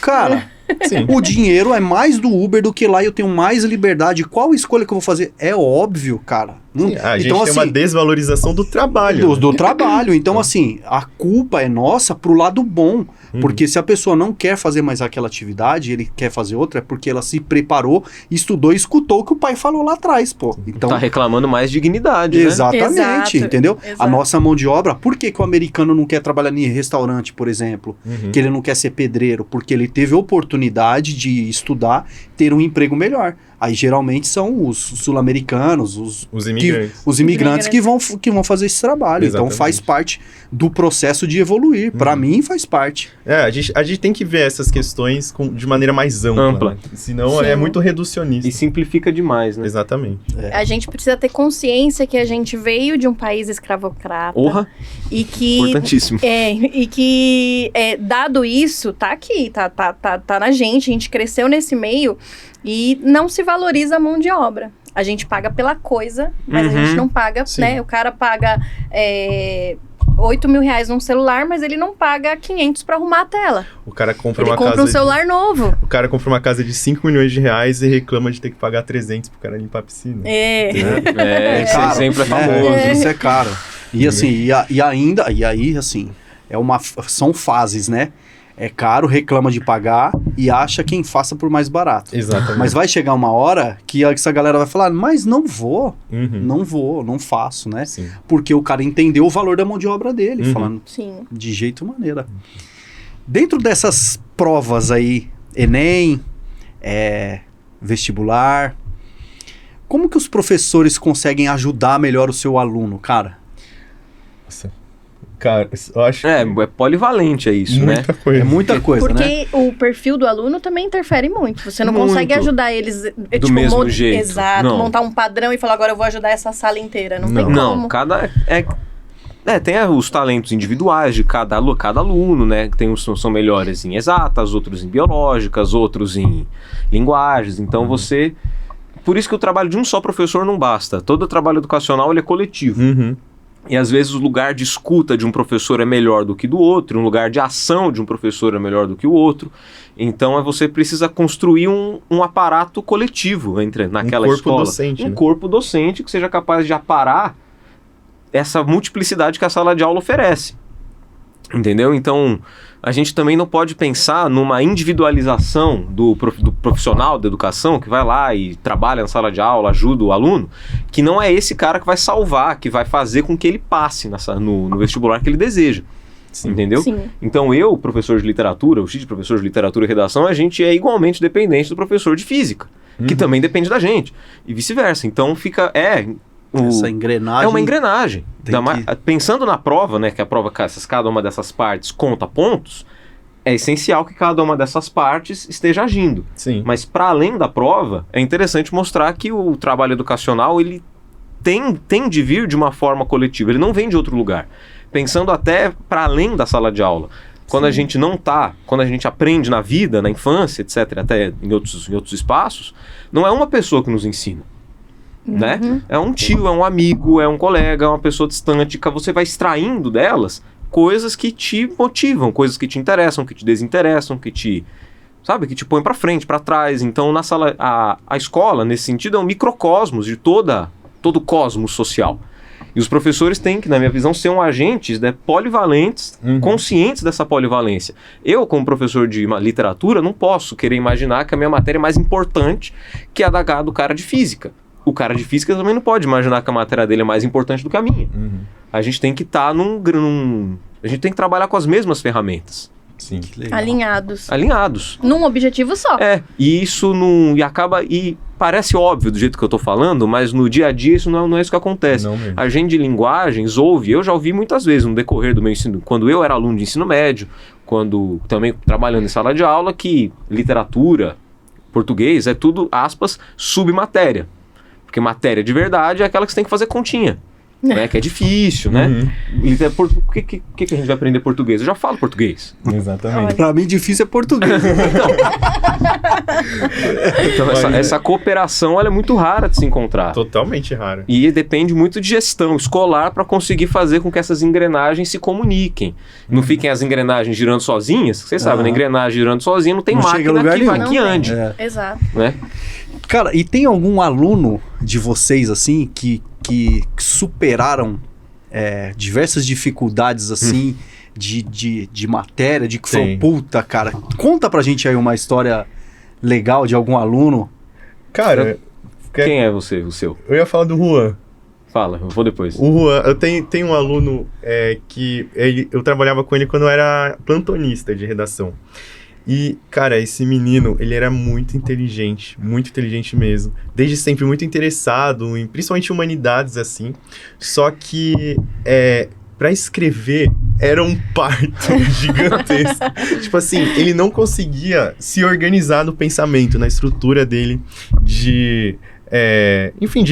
Cara... Sim. O dinheiro é mais do Uber do que lá eu tenho mais liberdade. Qual escolha que eu vou fazer? É óbvio, cara. Sim, a gente tem uma desvalorização do trabalho. Do trabalho. Então, assim, a culpa é nossa pro lado bom. Porque se a pessoa não quer fazer mais aquela atividade, ele quer fazer outra, é porque ela se preparou, estudou e escutou o que o pai falou lá atrás, pô. Então, tá reclamando mais dignidade, exatamente, né? Entendeu? Exato. A nossa mão de obra, por que o americano não quer trabalhar em restaurante, por exemplo? Que ele não quer ser pedreiro? Porque ele teve oportunidade de estudar, ter um emprego melhor. Aí geralmente são os sul-americanos, os imigrantes que vão fazer esse trabalho. Exatamente. Então faz parte do processo de evoluir. Para mim faz parte. A gente tem que ver essas questões de maneira mais ampla. Né? Senão é muito reducionista. E simplifica demais, né? Exatamente. A gente precisa ter consciência que a gente veio de um país escravocrata. E que... Importantíssimo. E que, dado isso, tá aqui, tá na gente. A gente cresceu nesse meio e não se valoriza a mão de obra. A gente paga pela coisa, mas a gente não paga, né? O cara paga R$8.000 num celular, mas ele não paga 500 para arrumar a tela. O cara compra um celular novo. O cara compra uma casa de 5 milhões de reais e reclama de ter que pagar 300 pro cara limpar a piscina. Esse exemplo é famoso. Isso é caro. E assim, e aí, assim, são fases, né? É caro, reclama de pagar e acha quem faça por mais barato. Exatamente. Mas vai chegar uma hora que essa galera vai falar, mas não vou, não faço, né? Sim. Porque o cara entendeu o valor da mão de obra dele, falando de jeito e maneira. Dentro dessas provas aí, Enem, vestibular, como que os professores conseguem ajudar melhor o seu aluno, Nossa. Cara, eu acho é polivalente isso, muita né? coisa. É muita coisa, Porque o perfil do aluno também interfere muito. Você não consegue ajudar eles... Do mesmo jeito. Exato. Não. Montar um padrão e falar, agora eu vou ajudar essa sala inteira. Não tem como. Não, tem os talentos individuais de cada aluno, né? Tem uns são melhores em exatas, outros em biológicas, outros em linguagens. Então por isso que o trabalho de um só professor não basta. Todo trabalho educacional ele é coletivo. E às vezes o lugar de escuta de um professor é melhor do que do outro, um lugar de ação de um professor é melhor do que o outro. Então você precisa construir um aparato coletivo naquela escola. Docente, corpo docente que seja capaz de aparar essa multiplicidade que a sala de aula oferece. Entendeu? Então, a gente também não pode pensar numa individualização do profissional da educação que vai lá e trabalha na sala de aula, ajuda o aluno, que não é esse cara que vai salvar, que vai fazer com que ele passe no vestibular que ele deseja. Sim. Entendeu? Sim. Então professor de literatura, o X, professor de literatura e redação, a gente é igualmente dependente do professor de física, que também depende da gente, e vice-versa. Então fica... Essa engrenagem... É uma engrenagem. Pensando na prova, né, que a prova, cada uma dessas partes conta pontos, é essencial que cada uma dessas partes esteja agindo. Sim. Mas para além da prova, é interessante mostrar que o trabalho educacional, ele tem de vir de uma forma coletiva, ele não vem de outro lugar. Pensando até para além da sala de aula. Quando a gente quando a gente aprende na vida, na infância, etc., até em outros espaços, não é uma pessoa que nos ensina. Né? É um tio, é um amigo, é um colega, é uma pessoa distante, que você vai extraindo delas coisas que te motivam, coisas que te interessam, que te desinteressam, que te põem para frente, para trás. Então, a escola, nesse sentido, é um microcosmos de todo o cosmos social. E os professores têm que, na minha visão, ser agentes, né, polivalentes, conscientes dessa polivalência. Eu, como professor de literatura, não posso querer imaginar que a minha matéria é mais importante que a do cara de física. O cara de física também não pode imaginar que a matéria dele é mais importante do que a minha. A gente tem que estar a gente tem que trabalhar com as mesmas ferramentas. Sim. Alinhados. Num objetivo só. E isso e parece óbvio do jeito que eu tô falando, mas no dia a dia isso não é isso que acontece. A gente de linguagens eu já ouvi muitas vezes no decorrer do meu ensino, quando eu era aluno de ensino médio, quando também trabalhando em sala de aula, que literatura, português é tudo, aspas, submatéria. Porque matéria de verdade é aquela que você tem que fazer continha. Né? Que é difícil, né? Por que a gente vai aprender português? Eu já falo português. Exatamente. Pra mim, difícil é português. Então essa cooperação ela é muito rara de se encontrar. Totalmente rara. E depende muito de gestão escolar para conseguir fazer com que essas engrenagens se comuniquem. Não fiquem as engrenagens girando sozinhas. Vocês sabem, né? Engrenagem girando sozinha não tem máquina que ande. Exato. Né? Cara, e tem algum aluno de vocês, assim, que superaram diversas dificuldades, assim, de matéria, de que foi puta, cara? Conta pra gente aí uma história legal de algum aluno. Cara... Quem é você, o seu? Eu ia falar do Juan. Fala, eu vou depois. O Juan, eu tenho um aluno que eu trabalhava com ele quando eu era plantonista de redação. E, cara, esse menino, ele era muito inteligente mesmo. Desde sempre muito interessado em, principalmente, humanidades, assim. Só que, pra escrever, era um parto gigantesco. Tipo assim, ele não conseguia se organizar no pensamento, na estrutura dele de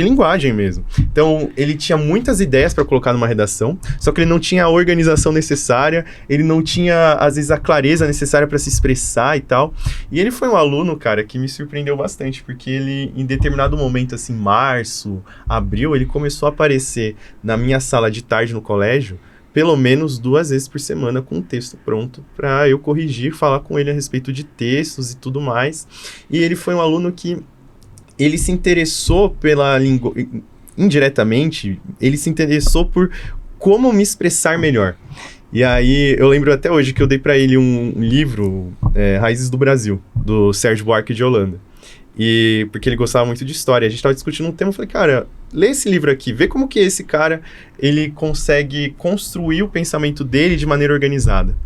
linguagem mesmo. Então, ele tinha muitas ideias para colocar numa redação, só que ele não tinha a organização necessária, ele não tinha, às vezes, a clareza necessária para se expressar e tal. E ele foi um aluno, cara, que me surpreendeu bastante, porque ele, em determinado momento, assim, março, abril, ele começou a aparecer na minha sala de tarde no colégio, pelo menos 2 vezes por semana com um texto pronto para eu corrigir, falar com ele a respeito de textos e tudo mais. E ele foi um aluno que ele se interessou pela língua, indiretamente, ele se interessou por como me expressar melhor. E aí, eu lembro até hoje que eu dei para ele um livro, Raízes do Brasil, do Sérgio Buarque de Holanda. E porque ele gostava muito de história. A gente estava discutindo um tema, eu falei, cara, lê esse livro aqui, vê como que esse cara, ele consegue construir o pensamento dele de maneira organizada.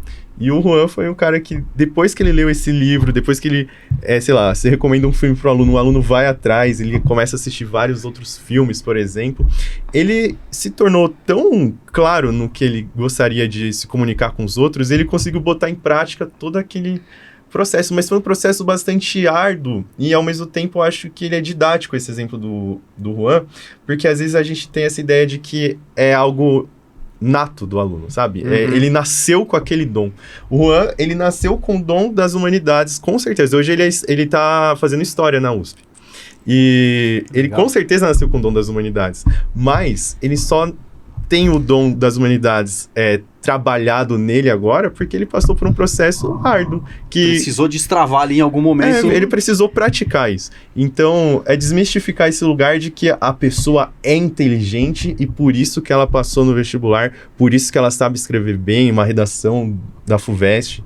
E o Juan foi um cara que, depois que ele leu esse livro, depois que ele, você recomenda um filme pro aluno, o aluno vai atrás, ele começa a assistir vários outros filmes, por exemplo, ele se tornou tão claro no que ele gostaria de se comunicar com os outros, ele conseguiu botar em prática todo aquele processo, mas foi um processo bastante árduo, e ao mesmo tempo eu acho que ele é didático, esse exemplo do Juan, porque às vezes a gente tem essa ideia de que é algo nato do aluno, sabe? Ele nasceu com aquele dom. O Juan, ele nasceu com o dom das humanidades, com certeza. Hoje ele tá fazendo história na USP. E ele com certeza nasceu com o dom das humanidades. Mas ele só tem o dom das humanidades trabalhado nele agora porque ele passou por um processo árduo. Que precisou destravar ali em algum momento. Ele precisou praticar isso. Então, desmistificar esse lugar de que a pessoa é inteligente e por isso que ela passou no vestibular, por isso que ela sabe escrever bem, uma redação da FUVEST.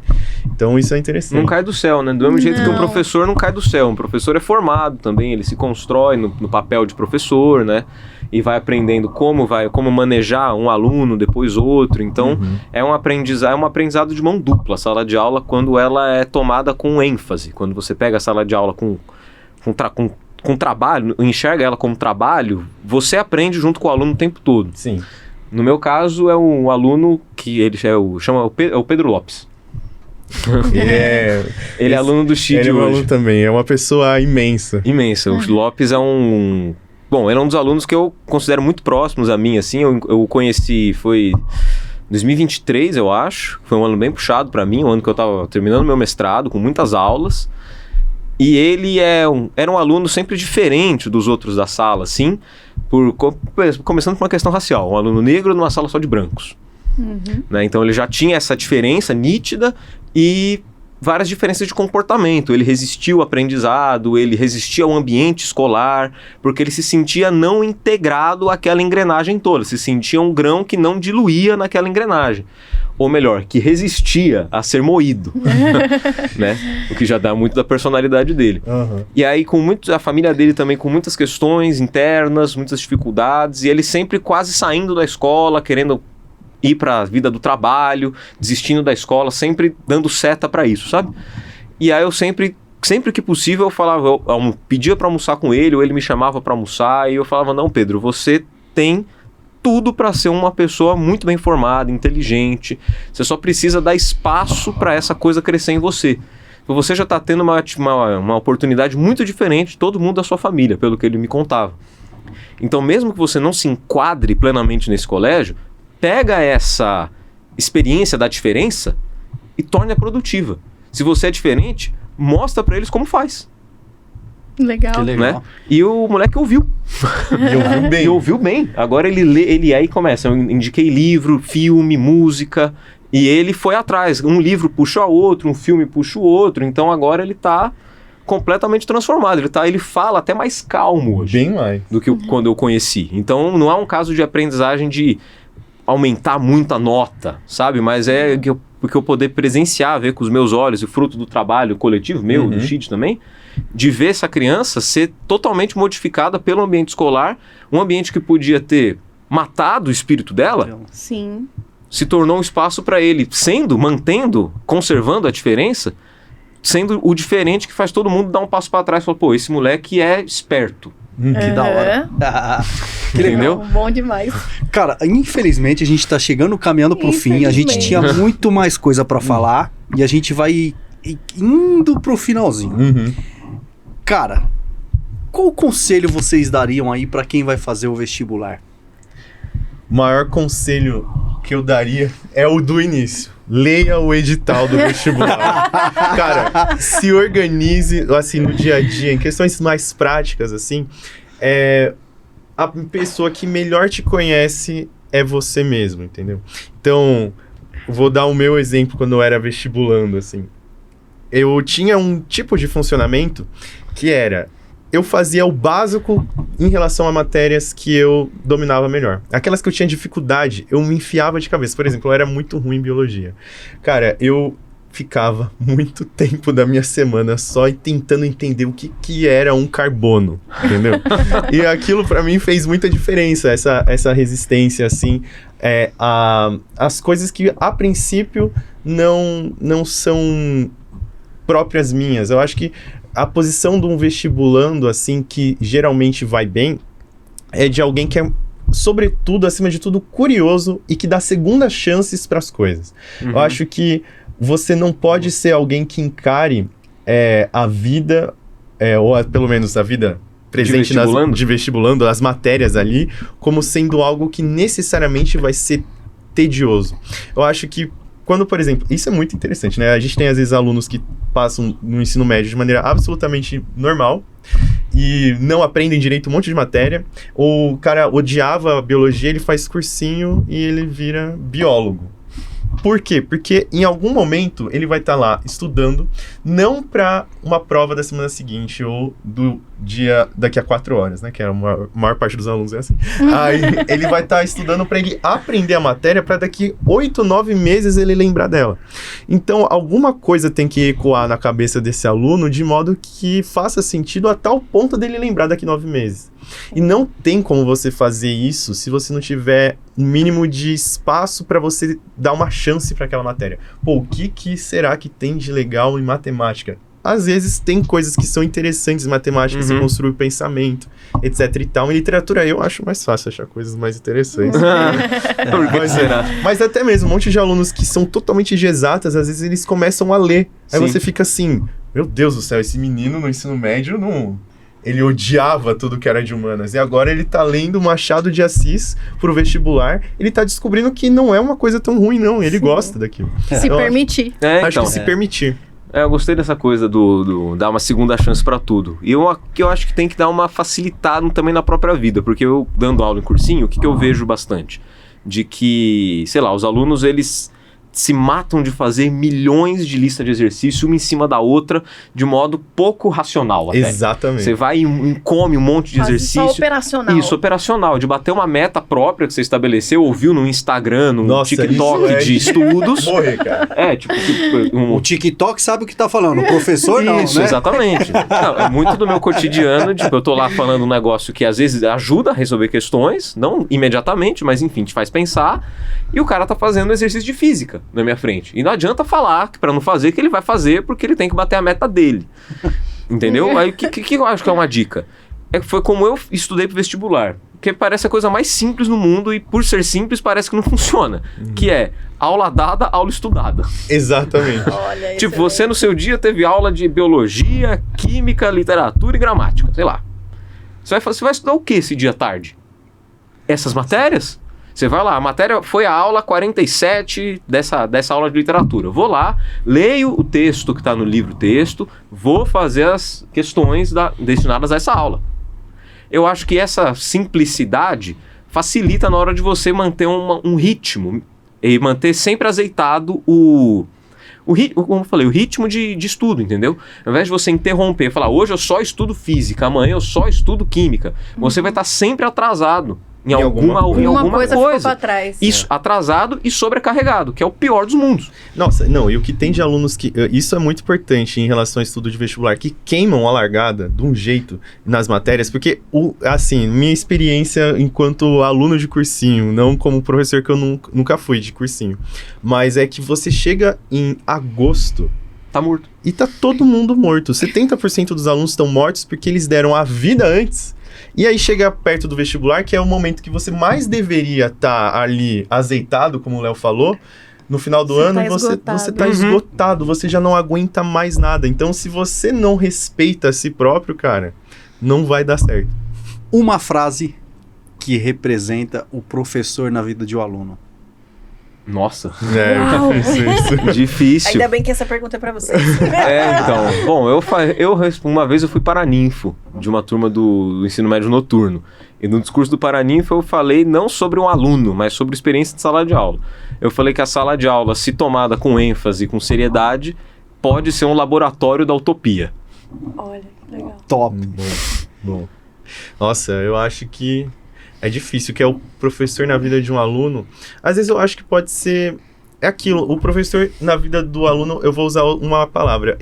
Então, isso é interessante. Não cai do céu, né? Do mesmo jeito que um professor não cai do céu. Um professor é formado também, ele se constrói no papel de professor, né? E vai aprendendo como manejar um aluno, depois outro. Então, é um aprendizado de mão dupla, a sala de aula, quando ela é tomada com ênfase. Quando você pega a sala de aula com trabalho, enxerga ela como trabalho, você aprende junto com o aluno o tempo todo. Sim. No meu caso, é um aluno que ele chama o Pedro Lopes. Ele é aluno do Chid hoje. Ele é um aluno também, é uma pessoa imensa. Imensa. O Lopes é um... Bom, ele é um dos alunos que eu considero muito próximos a mim, assim. Eu o conheci, foi 2023, eu acho. Foi um ano bem puxado pra mim, um ano que eu tava terminando meu mestrado, com muitas aulas. E ele era um aluno sempre diferente dos outros da sala, assim, começando por uma questão racial. Um aluno negro numa sala só de brancos. Né? Então ele já tinha essa diferença nítida e várias diferenças de comportamento. Ele resistiu ao aprendizado, ele resistia ao ambiente escolar, porque ele se sentia não integrado àquela engrenagem toda, se sentia um grão que não diluía naquela engrenagem. Ou melhor, que resistia a ser moído, né? O que já dá muito da personalidade dele. E aí, a família dele também com muitas questões internas, muitas dificuldades, e ele sempre quase saindo da escola, querendo ir para a vida do trabalho, desistindo da escola, sempre dando seta para isso, sabe? E aí eu sempre que possível eu falava, eu pedia para almoçar com ele, ou ele me chamava para almoçar, e eu falava, não, Pedro, você tem tudo para ser uma pessoa muito bem formada, inteligente, você só precisa dar espaço para essa coisa crescer em você. Você já está tendo uma oportunidade muito diferente de todo mundo da sua família, pelo que ele me contava. Então, mesmo que você não se enquadre plenamente nesse colégio, pega essa experiência da diferença e torne-a produtiva. Se você é diferente, mostra para eles como faz. Legal. Que legal. Né? E o moleque ouviu. E ouviu bem. Agora ele lê, ele aí começa. Eu indiquei livro, filme, música, e ele foi atrás. Um livro puxa o outro, um filme puxa o outro. Então agora ele tá completamente transformado. Ele fala até mais calmo hoje. Bem mais. Do que quando eu conheci. Então não é um caso de aprendizagem de aumentar muito a nota, sabe? Mas é porque eu poder presenciar, ver com os meus olhos, o fruto do trabalho coletivo meu, do Chid também, de ver essa criança ser totalmente modificada pelo ambiente escolar, um ambiente que podia ter matado o espírito dela, Sim. se tornou um espaço para ele, conservando a diferença, sendo o diferente que faz todo mundo dar um passo para trás e falar, pô, esse moleque é esperto. Que da hora. Entendeu? Bom demais. Cara, infelizmente a gente tá caminhando pro fim. A gente tinha muito mais coisa pra falar e a gente vai indo pro finalzinho. Cara, qual conselho vocês dariam aí pra quem vai fazer o vestibular? O maior conselho que eu daria é o do início. Leia o edital do vestibular. Cara, se organize, assim, no dia a dia, em questões mais práticas, assim, a pessoa que melhor te conhece é você mesmo, entendeu? Então, vou dar o meu exemplo quando eu era vestibulando, assim. Eu tinha um tipo de funcionamento que era... Eu fazia o básico em relação a matérias que eu dominava melhor. Aquelas que eu tinha dificuldade, eu me enfiava de cabeça. Por exemplo, eu era muito ruim em biologia. Cara, eu ficava muito tempo da minha semana só tentando entender o que era um carbono, entendeu? E aquilo pra mim fez muita diferença, essa resistência, assim, as coisas que a princípio não são próprias minhas. Eu acho que a posição de um vestibulando, assim, que geralmente vai bem, é de alguém que é, sobretudo, acima de tudo, curioso e que dá segundas chances para as coisas. Eu acho que você não pode ser alguém que encare a vida, ou pelo menos a vida presente de vestibulando, as matérias ali, como sendo algo que necessariamente vai ser tedioso. Eu acho que quando, por exemplo, isso é muito interessante, né? A gente tem, às vezes, alunos que passam no ensino médio de maneira absolutamente normal e não aprendem direito um monte de matéria. O cara odiava a biologia, ele faz cursinho e ele vira biólogo. Por quê? Porque em algum momento ele vai estar lá estudando, não para uma prova da semana seguinte ou do dia daqui a 4 horas, né? Que a maior parte dos alunos é assim. Aí ele vai estar estudando para ele aprender a matéria para daqui 8, 9 meses ele lembrar dela. Então, alguma coisa tem que ecoar na cabeça desse aluno de modo que faça sentido a tal ponto dele lembrar daqui 9 meses. E não tem como você fazer isso se você não tiver um mínimo de espaço para você dar uma chance para aquela matéria. Pô, o que será que tem de legal em matemática? às vezes tem coisas que são interessantes em matemática, você construi o pensamento, etc e tal. Em literatura eu acho mais fácil achar coisas mais interessantes. Mas até mesmo um monte de alunos que são totalmente de exatas, às vezes eles começam a ler. Aí você fica assim, meu Deus do céu, esse menino no ensino médio ele odiava tudo que era de humanas. E agora ele tá lendo Machado de Assis pro vestibular. Ele tá descobrindo que não é uma coisa tão ruim, não. Ele gosta daquilo. Se permitir. Acho que se permitir. Eu gostei dessa coisa do dar uma segunda chance pra tudo. E eu acho que tem que dar uma facilitada também na própria vida. Porque eu, dando aula em cursinho, o que eu vejo bastante? De que, sei lá, os alunos, eles se matam de fazer milhões de listas de exercício, uma em cima da outra, de modo pouco racional até. Exatamente. Você vai e come um monte de exercício. Só operacional. Isso, operacional. De bater uma meta própria que você estabeleceu, ouviu no Instagram, no TikTok de estudos. Morrer, cara. O TikTok sabe o que tá falando, o professor não, Isso, né? Exatamente. Não, é muito do meu cotidiano, tipo, eu tô lá falando um negócio que às vezes ajuda a resolver questões, não imediatamente, mas enfim, te faz pensar, e o cara tá fazendo exercício de física na minha frente. E não adianta falar pra não fazer que ele vai fazer porque ele tem que bater a meta dele. Entendeu? Aí o que eu acho que é uma dica? Foi como eu estudei pro vestibular. Que parece a coisa mais simples no mundo e por ser simples parece que não funciona. Que é aula dada, aula estudada. Exatamente. Olha, tipo, você no seu dia teve aula de biologia, química, literatura e gramática. Sei lá. Você vai estudar o que esse dia à tarde? Essas matérias? Você vai lá, a matéria foi a aula 47 dessa aula de literatura. Vou lá, leio o texto que está no livro texto, vou fazer as questões destinadas a essa aula. Eu acho que essa simplicidade facilita na hora de você manter um ritmo e manter sempre azeitado como eu falei, o ritmo de estudo, entendeu? Ao invés de você interromper, falar, hoje eu só estudo física, amanhã eu só estudo química, você vai estar sempre atrasado em alguma coisa. Ficou pra trás. Isso, atrasado e sobrecarregado, que é o pior dos mundos. Nossa, não, e o que tem de alunos que... Isso é muito importante em relação ao estudo de vestibular, que queimam a largada de um jeito nas matérias, porque, assim, minha experiência enquanto aluno de cursinho, não como professor que eu nunca fui de cursinho, mas é que você chega em agosto... Tá morto. E tá todo mundo morto. 70% dos alunos estão mortos porque eles deram a vida antes. E aí chega perto do vestibular, que é o momento que você mais deveria estar ali azeitado, como o Léo falou. No final do ano, você tá esgotado, você já não aguenta mais nada. Então, se você não respeita a si próprio, cara, não vai dar certo. Uma frase que representa o professor na vida de um aluno. Nossa. Isso. Difícil. Ainda bem que essa pergunta é pra vocês. Então. Bom, uma vez eu fui paraninfo de uma turma do ensino médio noturno. E no discurso do paraninfo eu falei não sobre um aluno, mas sobre experiência de sala de aula. Eu falei que a sala de aula, se tomada com ênfase e com seriedade, pode ser um laboratório da utopia. Olha, legal. Top. Bom. Nossa, eu acho que... É difícil, que é o professor na vida de um aluno. Às vezes eu acho que pode ser... É aquilo, o professor na vida do aluno, eu vou usar uma palavra.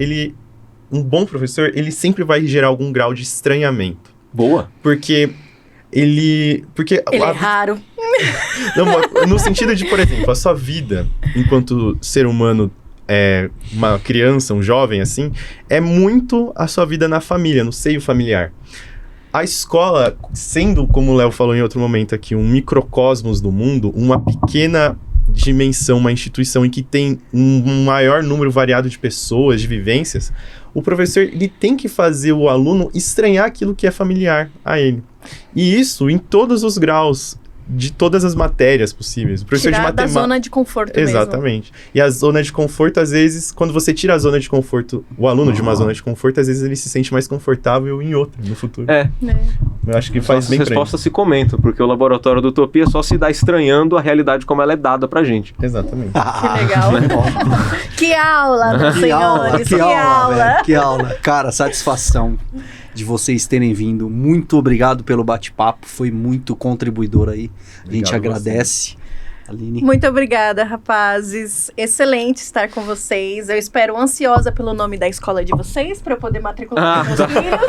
Um bom professor, ele sempre vai gerar algum grau de estranhamento. Boa. Porque ele é raro. Não, no sentido de, por exemplo, a sua vida enquanto ser humano, uma criança, um jovem, assim, é muito a sua vida na família, no seio familiar. A escola, sendo, como o Léo falou em outro momento aqui, um microcosmos do mundo, uma pequena dimensão, uma instituição em que tem um maior número variado de pessoas, de vivências, o professor ele tem que fazer o aluno estranhar aquilo que é familiar a ele. E isso em todos os graus, de todas as matérias possíveis. O professor tirar de matemática... da zona de conforto Exatamente. mesmo. E a zona de conforto, às vezes, quando você tira a zona de conforto, o aluno de uma zona de conforto, às vezes ele se sente mais confortável em outra, no futuro. Eu acho que faz bem pra ele. As respostas se comentam, porque o laboratório da utopia só se dá estranhando a realidade como ela é dada pra gente. Exatamente. Que legal. Que aula, meus senhores. Que aula. Velho, que aula. Cara, satisfação de vocês terem vindo. Muito obrigado pelo bate-papo. Foi muito contribuidor aí. A gente agradece. Aline. Muito obrigada, rapazes. Excelente estar com vocês. Eu espero ansiosa pelo nome da escola de vocês para eu poder matricular meus filhos.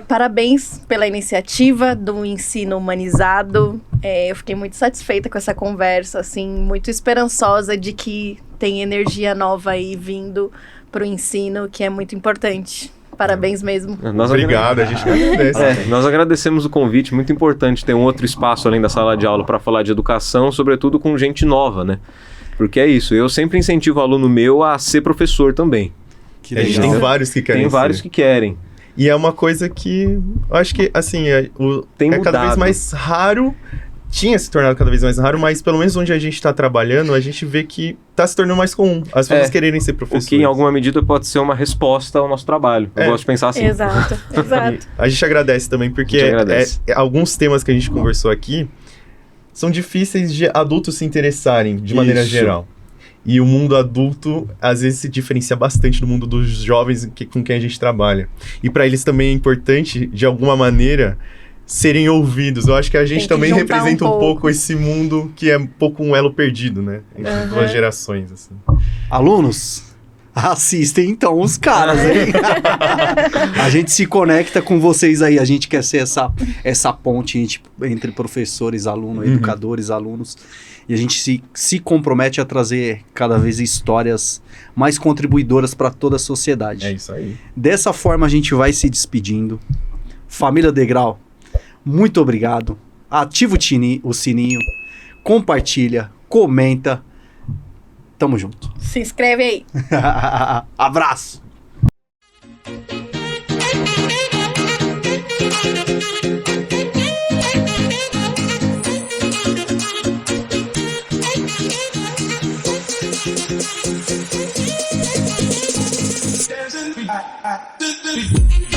Parabéns pela iniciativa do ensino humanizado. Eu fiquei muito satisfeita com essa conversa, assim, muito esperançosa de que tem energia nova aí vindo pro ensino, que é muito importante. Parabéns mesmo. Obrigado, a gente agradece. Nós agradecemos o convite, muito importante ter um outro espaço além da sala de aula para falar de educação, sobretudo com gente nova, né? Porque é isso, eu sempre incentivo o aluno meu a ser professor também. A gente tem vários que querem. Tem vários que querem. E é uma coisa que eu acho que, assim, tem é cada vez mais raro, tinha se tornado cada vez mais raro, mas pelo menos onde a gente está trabalhando, a gente vê que está se tornando mais comum as pessoas quererem ser professores. O que, em alguma medida, pode ser uma resposta ao nosso trabalho. Eu gosto de pensar assim. Exato. A gente agradece também, porque alguns temas que a gente conversou aqui são difíceis de adultos se interessarem, de maneira geral. E o mundo adulto, às vezes, se diferencia bastante do mundo dos jovens com quem a gente trabalha. E para eles também é importante, de alguma maneira, serem ouvidos. Eu acho que a gente também representa um pouco esse mundo que é um pouco um elo perdido, né? Entre duas gerações, assim. Alunos, assistem então os caras, hein? A gente se conecta com vocês aí, a gente quer ser essa ponte entre professores, alunos, educadores, alunos, e a gente se compromete a trazer cada vez histórias mais contribuidoras para toda a sociedade. É isso aí. Dessa forma a gente vai se despedindo. Família Degrau, muito obrigado. Ativa o sininho, compartilha, comenta. Tamo junto. Se inscreve aí. Abraço. I